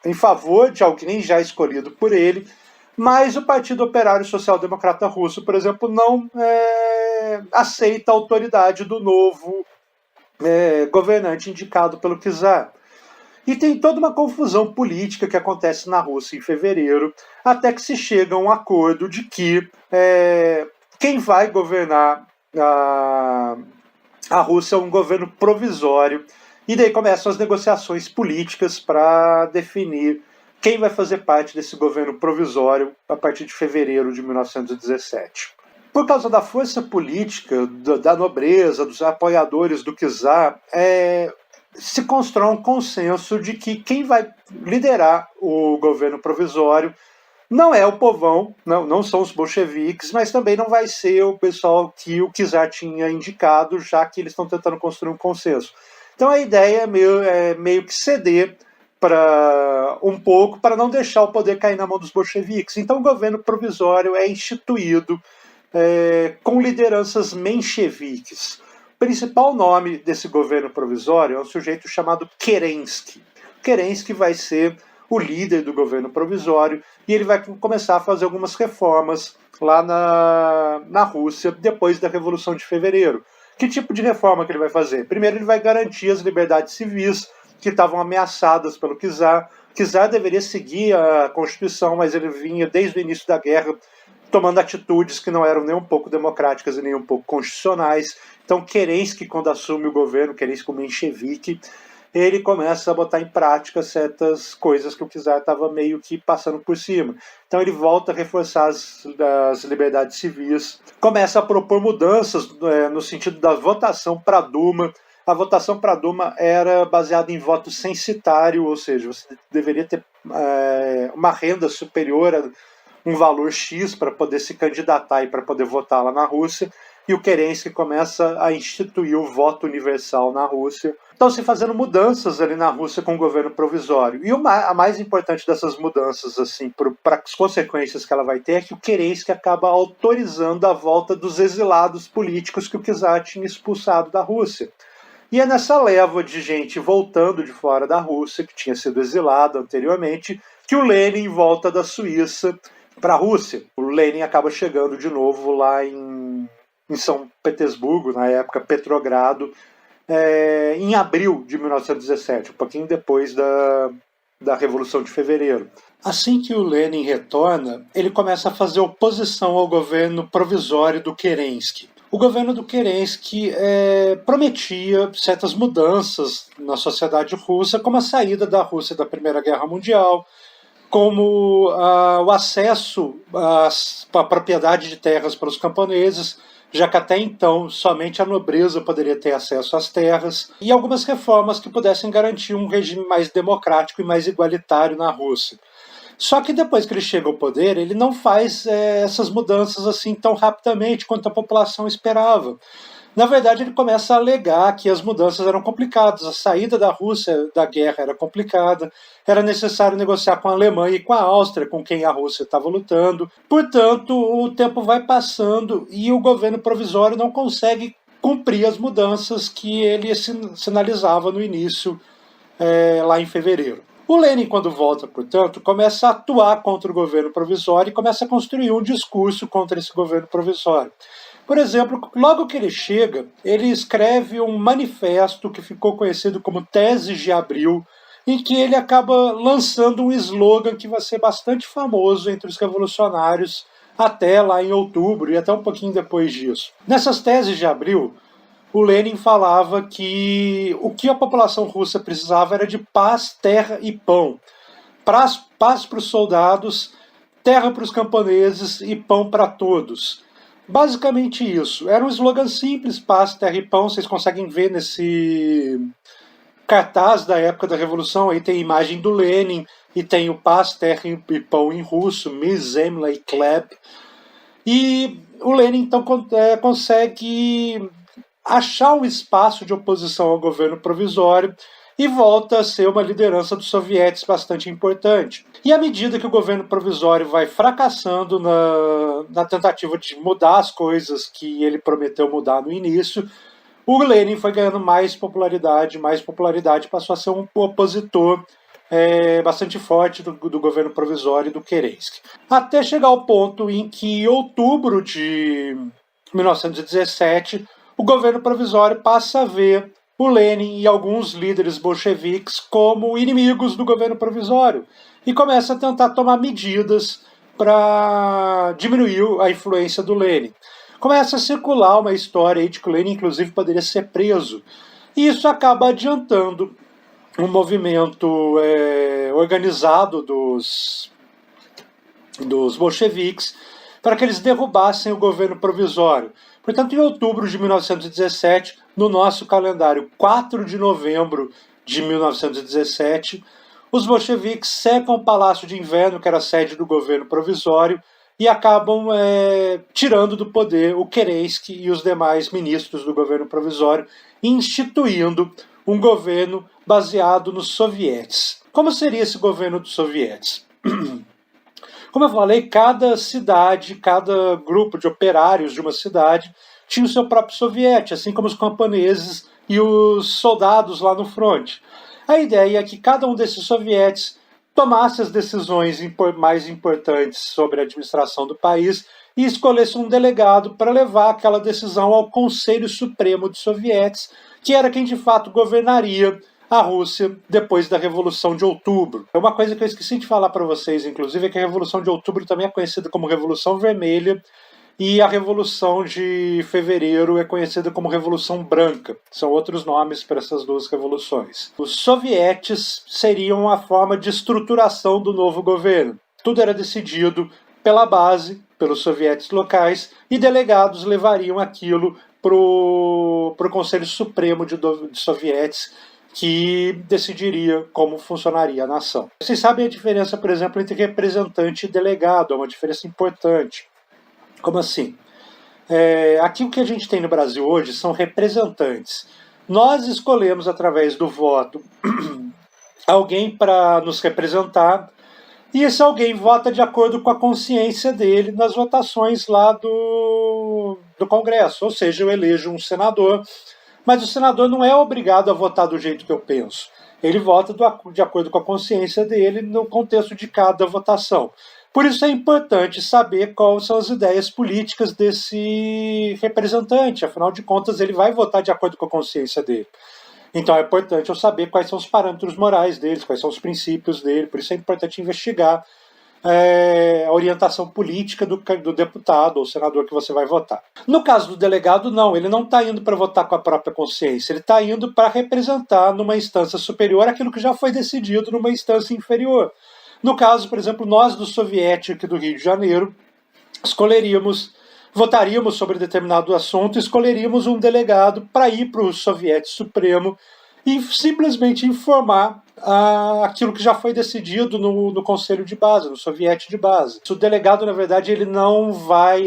em favor de alguém já escolhido por ele. Mas o Partido Operário Social Democrata Russo, por exemplo, não aceita a autoridade do novo governante indicado pelo czar. E tem toda uma confusão política que acontece na Rússia em fevereiro, até que se chega a um acordo de que quem vai governar a Rússia é um governo provisório, e daí começam as negociações políticas para definir quem vai fazer parte desse governo provisório a partir de fevereiro de 1917. Por causa da força política, da nobreza, dos apoiadores do czar, se constrói um consenso de que quem vai liderar o governo provisório não é o povão, não são os bolcheviques, mas também não vai ser o pessoal que o czar tinha indicado, já que eles estão tentando construir um consenso. Então a ideia é meio que ceder um pouco para não deixar o poder cair na mão dos bolcheviques. Então o governo provisório é instituído com lideranças mencheviques. O principal nome desse governo provisório é um sujeito chamado Kerensky. Kerensky vai ser o líder do governo provisório e ele vai começar a fazer algumas reformas lá na Rússia depois da Revolução de Fevereiro. Que tipo de reforma que ele vai fazer? Primeiro, ele vai garantir as liberdades civis que estavam ameaçadas pelo czar. O czar deveria seguir a Constituição, mas ele vinha desde o início da guerra tomando atitudes que não eram nem um pouco democráticas e nem um pouco constitucionais. Então Kerensky, quando assume o governo, Kerensky com Menchevique, ele começa a botar em prática certas coisas que o czar estava meio que passando por cima. Então ele volta a reforçar as liberdades civis, começa a propor mudanças no sentido da votação para a Duma. A votação para a Duma era baseada em voto censitário, ou seja, você deveria ter uma renda superior a um valor X para poder se candidatar e para poder votar lá na Rússia. E o Kerensky começa a instituir o voto universal na Rússia. Estão se fazendo mudanças ali na Rússia com o governo provisório. E a mais importante dessas mudanças, assim, para as consequências que ela vai ter, é que o Kerensky acaba autorizando a volta dos exilados políticos que o czar tinha expulsado da Rússia. E é nessa leva de gente voltando de fora da Rússia, que tinha sido exilada anteriormente, que o Lenin volta da Suíça para a Rússia. O Lenin acaba chegando de novo lá em São Petersburgo, na época Petrogrado, em abril de 1917, um pouquinho depois da Revolução de Fevereiro. Assim que o Lenin retorna, ele começa a fazer oposição ao governo provisório do Kerensky. O governo do Kerensky prometia certas mudanças na sociedade russa, como a saída da Rússia da Primeira Guerra Mundial, como o acesso à propriedade de terras para os camponeses, já que até então somente a nobreza poderia ter acesso às terras, e algumas reformas que pudessem garantir um regime mais democrático e mais igualitário na Rússia. Só que depois que ele chega ao poder, ele não faz essas mudanças assim tão rapidamente quanto a população esperava. Na verdade, ele começa a alegar que as mudanças eram complicadas, a saída da Rússia da guerra era complicada, era necessário negociar com a Alemanha e com a Áustria, com quem a Rússia estava lutando. Portanto, o tempo vai passando e o governo provisório não consegue cumprir as mudanças que ele sinalizava no início, lá em fevereiro. O Lenin, quando volta, portanto, começa a atuar contra o governo provisório e começa a construir um discurso contra esse governo provisório. Por exemplo, logo que ele chega, ele escreve um manifesto que ficou conhecido como Teses de Abril, em que ele acaba lançando um slogan que vai ser bastante famoso entre os revolucionários até lá em outubro e até um pouquinho depois disso. Nessas Teses de Abril, o Lenin falava que o que a população russa precisava era de paz, terra e pão. Paz para os soldados, terra para os camponeses e pão para todos. Basicamente isso. Era um slogan simples, paz, terra e pão. Vocês conseguem ver nesse cartaz da época da Revolução. Aí tem a imagem do Lenin e tem o paz, terra e pão em russo, Mir, Zemla e Kleb. E o Lenin então consegue achar um espaço de oposição ao governo provisório e volta a ser uma liderança dos sovietes bastante importante. E à medida que o governo provisório vai fracassando na tentativa de mudar as coisas que ele prometeu mudar no início, o Lenin foi ganhando mais popularidade, passou a ser um opositor bastante forte do governo provisório do Kerensky. Até chegar ao ponto em que, em outubro de 1917, o governo provisório passa a ver o Lenin e alguns líderes bolcheviques como inimigos do governo provisório e começa a tentar tomar medidas para diminuir a influência do Lenin. Começa a circular uma história aí de que o Lenin, inclusive, poderia ser preso. E isso acaba adiantando um movimento organizado dos bolcheviques para que eles derrubassem o governo provisório. Portanto, em outubro de 1917, no nosso calendário, 4 de novembro de 1917, os bolcheviques cercam o Palácio de Inverno, que era a sede do governo provisório, e acabam tirando do poder o Kerensky e os demais ministros do governo provisório, instituindo um governo baseado nos sovietes. Como seria esse governo dos sovietes? Como eu falei, cada cidade, cada grupo de operários de uma cidade tinha o seu próprio soviete, assim como os camponeses e os soldados lá no fronte. A ideia é que cada um desses sovietes tomasse as decisões mais importantes sobre a administração do país e escolhesse um delegado para levar aquela decisão ao Conselho Supremo dos Sovietes, que era quem de fato governaria a Rússia depois da Revolução de Outubro. Uma coisa que eu esqueci de falar para vocês, inclusive, é que a Revolução de Outubro também é conhecida como Revolução Vermelha e a Revolução de Fevereiro é conhecida como Revolução Branca. São outros nomes para essas duas revoluções. Os sovietes seriam a forma de estruturação do novo governo. Tudo era decidido pela base, pelos sovietes locais, e delegados levariam aquilo para o Conselho Supremo de Sovietes, que decidiria como funcionaria a nação. Vocês sabem a diferença, por exemplo, entre representante e delegado, é uma diferença importante. Como assim? Aqui o que a gente tem no Brasil hoje são representantes. Nós escolhemos, através do voto, alguém para nos representar, e esse alguém vota de acordo com a consciência dele nas votações lá do Congresso. Ou seja, eu elejo um senador, mas o senador não é obrigado a votar do jeito que eu penso. Ele vota de acordo com a consciência dele no contexto de cada votação. Por isso é importante saber quais são as ideias políticas desse representante. Afinal de contas, ele vai votar de acordo com a consciência dele. Então é importante eu saber quais são os parâmetros morais deles, quais são os princípios dele. Por isso é importante investigar a orientação política do deputado ou senador que você vai votar. No caso do delegado, não. Ele não está indo para votar com a própria consciência. Ele está indo para representar numa instância superior aquilo que já foi decidido numa instância inferior. No caso, por exemplo, nós do Soviético aqui do Rio de Janeiro, votaríamos sobre determinado assunto e escolheríamos um delegado para ir para o Soviético Supremo e simplesmente informar aquilo que já foi decidido no Conselho de Base, no Soviético de Base. O delegado, na verdade, ele não vai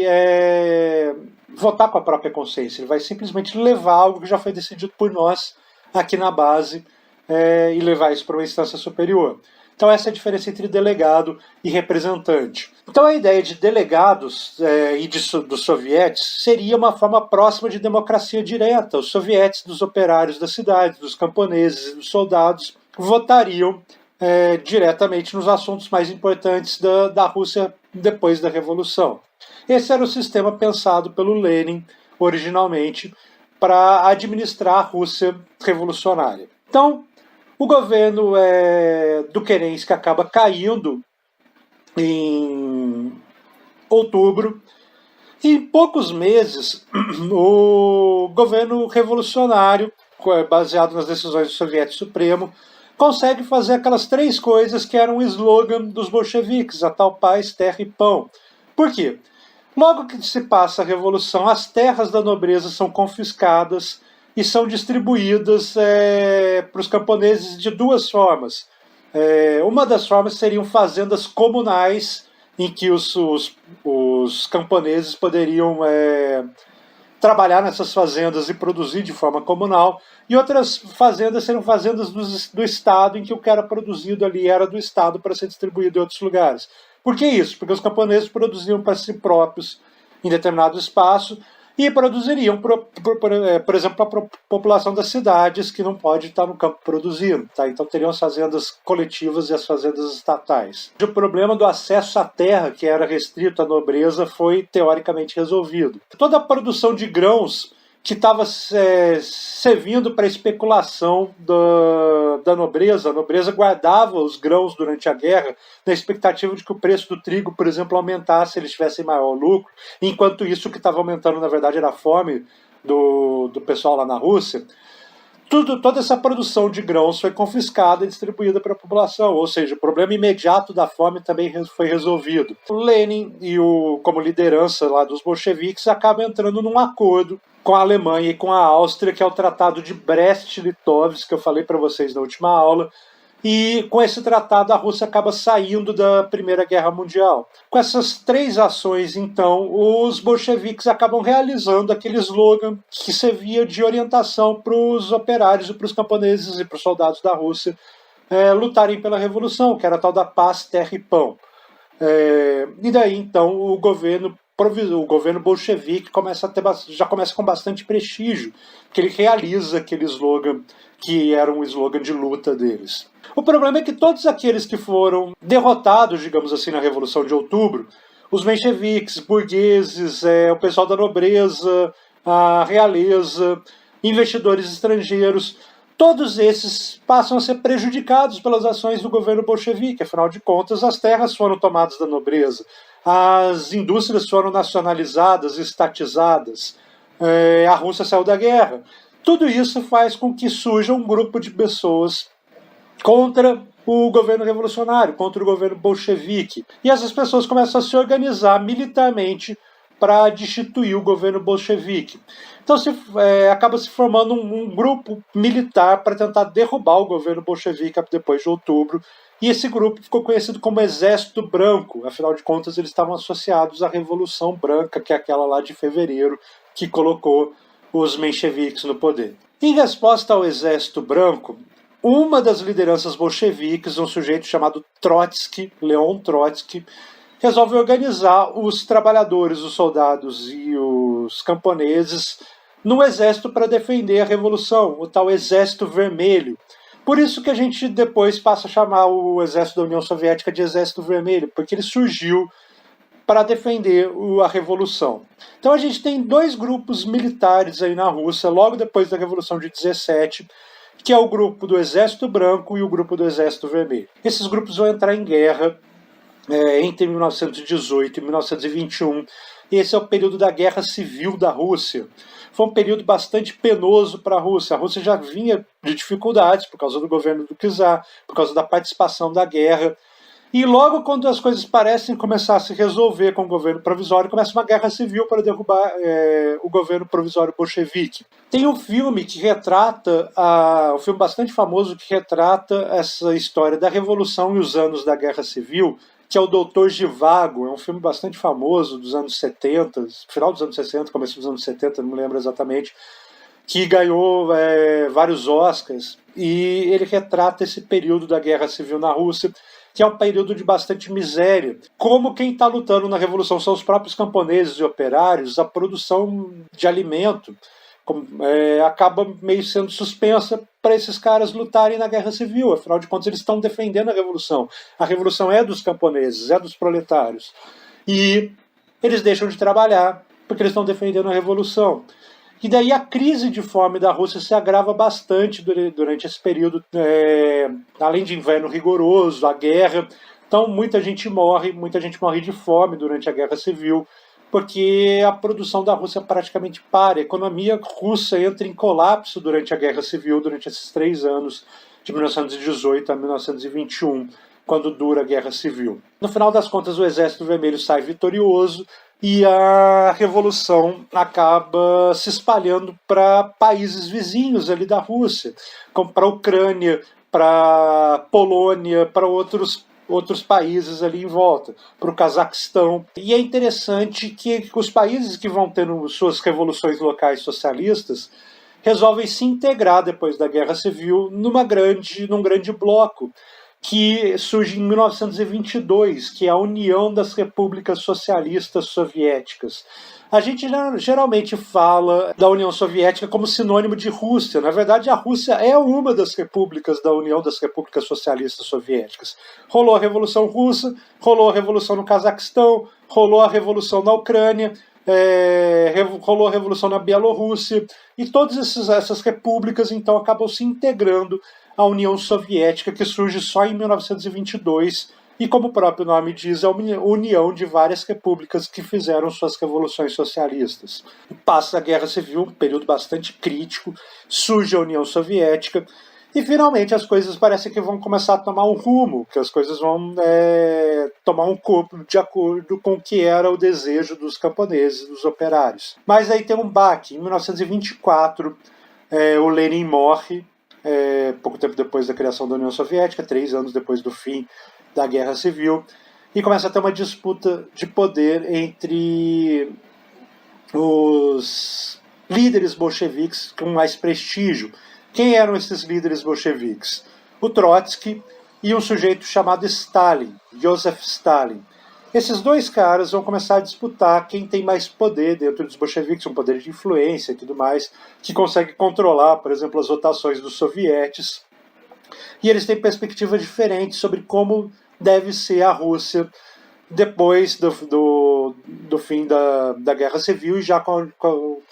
votar com a própria consciência, ele vai simplesmente levar algo que já foi decidido por nós aqui na base e levar isso para uma instância superior. Então essa é a diferença entre delegado e representante. Então a ideia de delegados e dos sovietes seria uma forma próxima de democracia direta. Os sovietes dos operários da cidade, dos camponeses e dos soldados votariam diretamente nos assuntos mais importantes da Rússia depois da Revolução. Esse era o sistema pensado pelo Lenin originalmente para administrar a Rússia revolucionária. Então, o governo do Kerensky acaba caindo em outubro. E em poucos meses, o governo revolucionário, baseado nas decisões do Soviético Supremo, consegue fazer aquelas 3 coisas que eram o slogan dos bolcheviques: a tal paz, terra e pão. Por quê? Logo que se passa a Revolução, as terras da nobreza são confiscadas e são distribuídas para os camponeses de 2 formas. Uma das formas seriam fazendas comunais, em que os camponeses poderiam trabalhar nessas fazendas e produzir de forma comunal, e outras fazendas seriam fazendas do Estado, em que o que era produzido ali era do Estado para ser distribuído em outros lugares. Por que isso? Porque os camponeses produziam para si próprios em determinado espaço, e produziriam, por exemplo, para a população das cidades que não pode estar no campo produzindo. Tá? Então teriam as fazendas coletivas e as fazendas estatais. O problema do acesso à terra, que era restrito à nobreza, foi teoricamente resolvido. Toda a produção de grãos que estava servindo para a especulação da nobreza. A nobreza guardava os grãos durante a guerra na expectativa de que o preço do trigo, por exemplo, aumentasse, eles tivessem maior lucro. Enquanto isso, o que estava aumentando, na verdade, era a fome do pessoal lá na Rússia. Toda essa produção de grãos foi confiscada e distribuída para a população, ou seja, o problema imediato da fome também foi resolvido. O Lenin, como liderança lá dos bolcheviques, acaba entrando num acordo com a Alemanha e com a Áustria, que é o Tratado de Brest-Litovsk, que eu falei para vocês na última aula. E com esse tratado a Rússia acaba saindo da Primeira Guerra Mundial. Com essas 3 ações, então, os bolcheviques acabam realizando aquele slogan que servia de orientação para os operários e para os camponeses e para os soldados da Rússia lutarem pela Revolução, que era a tal da paz, terra e pão. E daí, então, o governo bolchevique já começa com bastante prestígio, que ele realiza aquele slogan que era um slogan de luta deles. O problema é que todos aqueles que foram derrotados, digamos assim, na Revolução de Outubro, os mencheviques, burgueses, o pessoal da nobreza, a realeza, investidores estrangeiros, todos esses passam a ser prejudicados pelas ações do governo bolchevique. Afinal de contas, as terras foram tomadas da nobreza, as indústrias foram nacionalizadas, estatizadas, a Rússia saiu da guerra. Tudo isso faz com que surja um grupo de pessoas contra o governo revolucionário, contra o governo bolchevique. E essas pessoas começam a se organizar militarmente para destituir o governo bolchevique. Então acaba se formando um grupo militar para tentar derrubar o governo bolchevique depois de outubro. E esse grupo ficou conhecido como Exército Branco. Afinal de contas, eles estavam associados à Revolução Branca, que é aquela lá de fevereiro, que colocou os mencheviques no poder. Em resposta ao Exército Branco, uma das lideranças bolcheviques, um sujeito chamado Trotsky, Leon Trotsky, resolve organizar os trabalhadores, os soldados e os camponeses num exército para defender a revolução, o tal Exército Vermelho. Por isso que a gente depois passa a chamar o exército da União Soviética de Exército Vermelho, porque ele surgiu para defender a revolução. Então a gente tem dois grupos militares aí na Rússia, logo depois da Revolução de 17, que é o grupo do Exército Branco e o grupo do Exército Vermelho. Esses grupos vão entrar em guerra entre 1918 e 1921. Esse é o período da Guerra Civil da Rússia. Foi um período bastante penoso para a Rússia. A Rússia já vinha de dificuldades por causa do governo do czar, por causa da participação da guerra. E logo quando as coisas parecem começar a se resolver com o governo provisório, começa uma guerra civil para derrubar o governo provisório bolchevique. Tem um filme que retrata, um filme bastante famoso que retrata essa história da Revolução e os anos da Guerra Civil, que é o Doutor Zhivago. É um filme bastante famoso dos anos 70, final dos anos 60, começo dos anos 70, não me lembro exatamente, que ganhou vários Oscars, e ele retrata esse período da Guerra Civil na Rússia, que é um período de bastante miséria. Como quem está lutando na Revolução são os próprios camponeses e operários, a produção de alimento acaba meio sendo suspensa para esses caras lutarem na Guerra Civil. Afinal de contas, eles estão defendendo a Revolução. A Revolução é dos camponeses, é dos proletários. E eles deixam de trabalhar porque eles estão defendendo a Revolução. E daí a crise de fome da Rússia se agrava bastante durante esse período, além de inverno rigoroso, a guerra. Então muita gente morre de fome durante a Guerra Civil, porque a produção da Rússia praticamente para. A economia russa entra em colapso durante a Guerra Civil, durante esses 3 anos, de 1918 a 1921, quando dura a Guerra Civil. No final das contas, o Exército Vermelho sai vitorioso, e a revolução acaba se espalhando para países vizinhos ali da Rússia, como para a Ucrânia, para a Polônia, para outros países ali em volta, para o Cazaquistão. E é interessante que os países que vão tendo suas revoluções locais socialistas resolvem se integrar depois da Guerra Civil num grande bloco, que surge em 1922, que é a União das Repúblicas Socialistas Soviéticas. A gente geralmente fala da União Soviética como sinônimo de Rússia. Na verdade, a Rússia é uma das repúblicas da União das Repúblicas Socialistas Soviéticas. Rolou a Revolução Russa, rolou a Revolução no Cazaquistão, rolou a Revolução na Ucrânia, rolou a Revolução na Bielorrússia, e todas essas repúblicas então acabam se integrando à União Soviética, que surge só em 1922, e como o próprio nome diz, é uma união de várias repúblicas que fizeram suas revoluções socialistas. Passa a Guerra Civil, um período bastante crítico, surge a União Soviética, e finalmente as coisas parecem que vão começar a tomar um rumo, que as coisas vão tomar um corpo de acordo com o que era o desejo dos camponeses, dos operários. Mas aí tem um baque. Em 1924, o Lenin morre, pouco tempo depois da criação da União Soviética, 3 anos depois do fim da Guerra Civil, e começa a ter uma disputa de poder entre os líderes bolcheviques com mais prestígio. Quem eram esses líderes bolcheviques? O Trotsky e um sujeito chamado Stalin, Joseph Stalin. Esses dois caras vão começar a disputar quem tem mais poder dentro dos bolcheviques, um poder de influência e tudo mais, que consegue controlar, por exemplo, as votações dos sovietes. E eles têm perspectivas diferentes sobre como deve ser a Rússia depois do fim da Guerra Civil e já com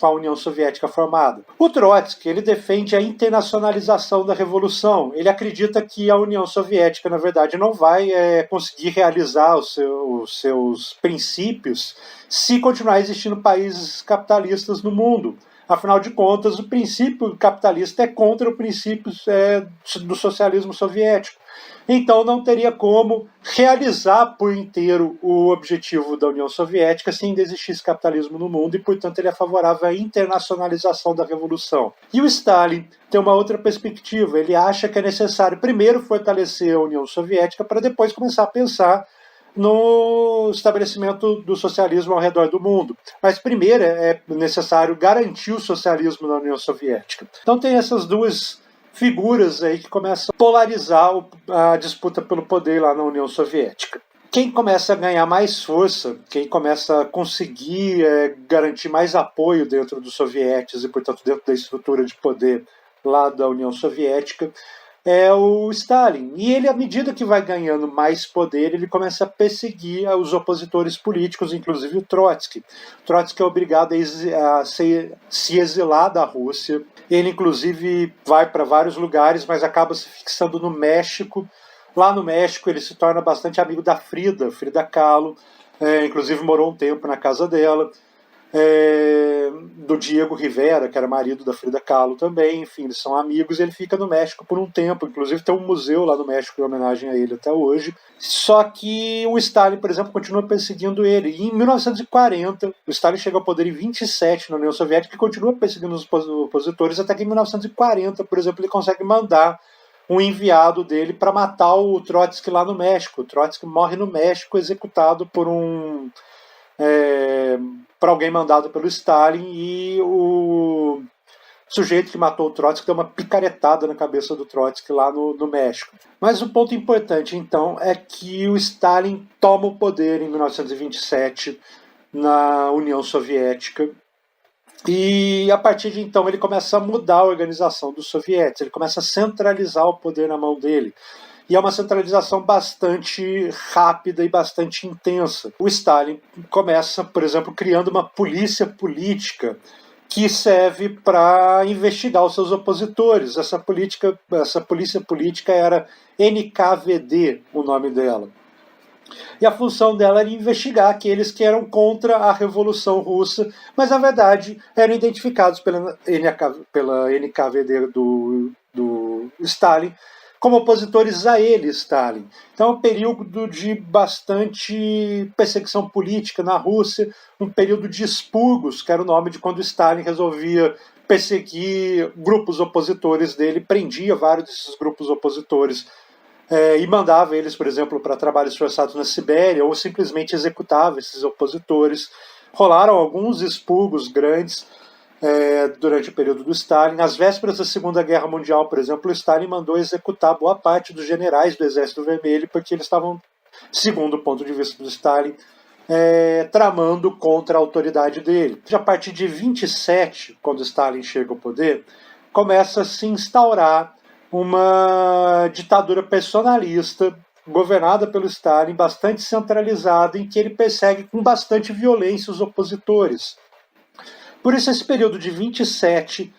a União Soviética formada. O Trotsky ele defende a internacionalização da Revolução. Ele acredita que a União Soviética, na verdade, não vai conseguir realizar os seus princípios se continuar existindo países capitalistas no mundo. Afinal de contas, o princípio capitalista é contra o princípio do socialismo soviético. Então não teria como realizar por inteiro o objetivo da União Soviética se ainda existisse capitalismo no mundo e, portanto, ele é favorável à internacionalização da revolução. E o Stalin tem uma outra perspectiva. Ele acha que é necessário primeiro fortalecer a União Soviética para depois começar a pensar no estabelecimento do socialismo ao redor do mundo. Mas primeiro é necessário garantir o socialismo na União Soviética. Então tem essas duas figuras aí que começam a polarizar a disputa pelo poder lá na União Soviética. Quem começa a ganhar mais força, quem começa a conseguir garantir mais apoio dentro dos sovietes e, portanto, dentro da estrutura de poder lá da União Soviética, é o Stalin. E ele, à medida que vai ganhando mais poder, ele começa a perseguir os opositores políticos, inclusive o Trotsky. Trotsky é obrigado a se exilar da Rússia. Ele, inclusive, vai para vários lugares, mas acaba se fixando no México. Lá no México, ele se torna bastante amigo da Frida Kahlo. Inclusive, morou um tempo na casa dela. Do Diego Rivera, que era marido da Frida Kahlo também, enfim, eles são amigos e ele fica no México por um tempo, inclusive tem um museu lá no México em homenagem a ele até hoje. Só que o Stalin, por exemplo, continua perseguindo ele. E em 1940, o Stalin chega ao poder em 27 na União Soviética e continua perseguindo os opositores, até que em 1940, por exemplo, ele consegue mandar um enviado dele para matar o Trotsky lá no México. O Trotsky morre no México, executado por alguém mandado pelo Stalin, e o sujeito que matou o Trotsky deu uma picaretada na cabeça do Trotsky lá no México. Mas o ponto importante, então, é que o Stalin toma o poder em 1927 na União Soviética, e a partir de então ele começa a mudar a organização dos sovietes, ele começa a centralizar o poder na mão dele. E é uma centralização bastante rápida e bastante intensa. O Stalin começa, por exemplo, criando uma polícia política que serve para investigar os seus opositores. Essa polícia política era NKVD, o nome dela. E a função dela era investigar aqueles que eram contra a Revolução Russa, mas na verdade eram identificados pela NKVD do Stalin como opositores a ele, Stalin. Então é um período de bastante perseguição política na Rússia, um período de expurgos, que era o nome de quando Stalin resolvia perseguir grupos opositores dele, prendia vários desses grupos opositores e mandava eles, por exemplo, para trabalhos forçados na Sibéria, ou simplesmente executava esses opositores. Rolaram alguns expurgos grandes durante o período do Stalin. Às vésperas da Segunda Guerra Mundial, por exemplo, o Stalin mandou executar boa parte dos generais do Exército Vermelho, porque eles estavam, segundo o ponto de vista do Stalin, tramando contra a autoridade dele. Já a partir de 27, quando Stalin chega ao poder, começa a se instaurar uma ditadura personalista governada pelo Stalin, bastante centralizada, em que ele persegue com bastante violência os opositores. Por isso, esse período de 27,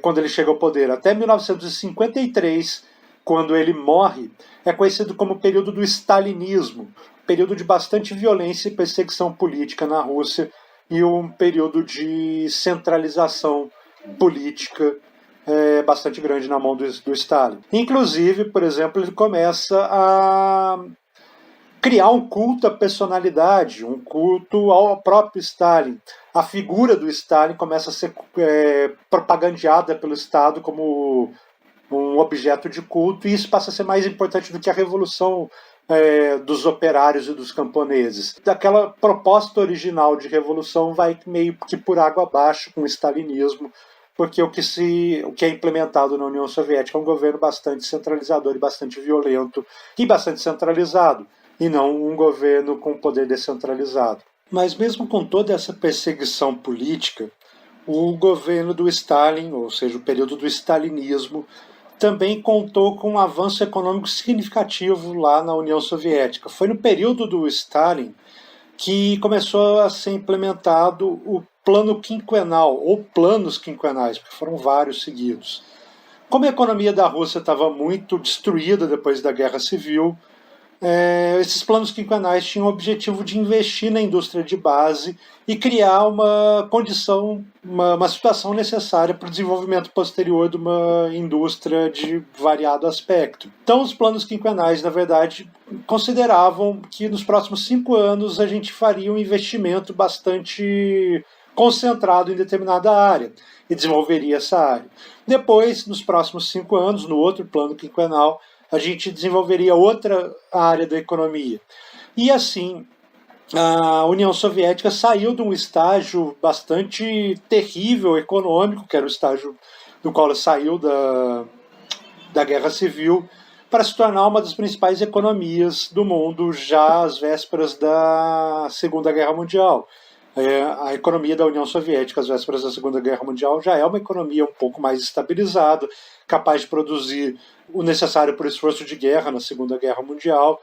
quando ele chega ao poder, até 1953, quando ele morre, é conhecido como o período do stalinismo, período de bastante violência e perseguição política na Rússia e um período de centralização política bastante grande na mão do Stalin. Inclusive, por exemplo, ele começa a criar um culto à personalidade, um culto ao próprio Stalin. A figura do Stalin começa a ser propagandeada pelo Estado como um objeto de culto, e isso passa a ser mais importante do que a revolução dos operários e dos camponeses. Daquela proposta original de revolução vai meio que por água abaixo com o stalinismo, porque o que é implementado na União Soviética é um governo bastante centralizador e bastante violento e bastante centralizado, e não um governo com poder descentralizado. Mas mesmo com toda essa perseguição política, o governo do Stalin, ou seja, o período do stalinismo, também contou com um avanço econômico significativo lá na União Soviética. Foi no período do Stalin que começou a ser implementado o plano quinquenal, ou planos quinquenais, porque foram vários seguidos. Como a economia da Rússia estava muito destruída depois da Guerra Civil, esses planos quinquenais tinham o objetivo de investir na indústria de base e criar uma condição, uma situação necessária para o desenvolvimento posterior de uma indústria de variado aspecto. Então, os planos quinquenais, na verdade, consideravam que nos próximos 5 anos a gente faria um investimento bastante concentrado em determinada área e desenvolveria essa área. Depois, nos próximos 5 anos, no outro plano quinquenal, a gente desenvolveria outra área da economia. E assim, a União Soviética saiu de um estágio bastante terrível econômico, que era o estágio do qual ela saiu da Guerra Civil, para se tornar uma das principais economias do mundo já às vésperas da Segunda Guerra Mundial. A economia da União Soviética às vésperas da Segunda Guerra Mundial já é uma economia um pouco mais estabilizada, capaz de produzir o necessário para o esforço de guerra na Segunda Guerra Mundial,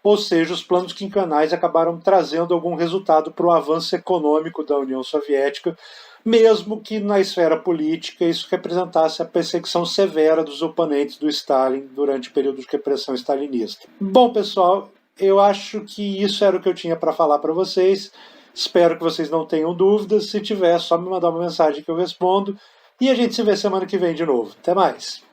ou seja, os planos quinquenais acabaram trazendo algum resultado para o avanço econômico da União Soviética, mesmo que na esfera política isso representasse a perseguição severa dos oponentes do Stalin durante o período de repressão stalinista. Bom, pessoal, eu acho que isso era o que eu tinha para falar para vocês. Espero que vocês não tenham dúvidas. Se tiver, é só me mandar uma mensagem que eu respondo. E a gente se vê semana que vem de novo. Até mais!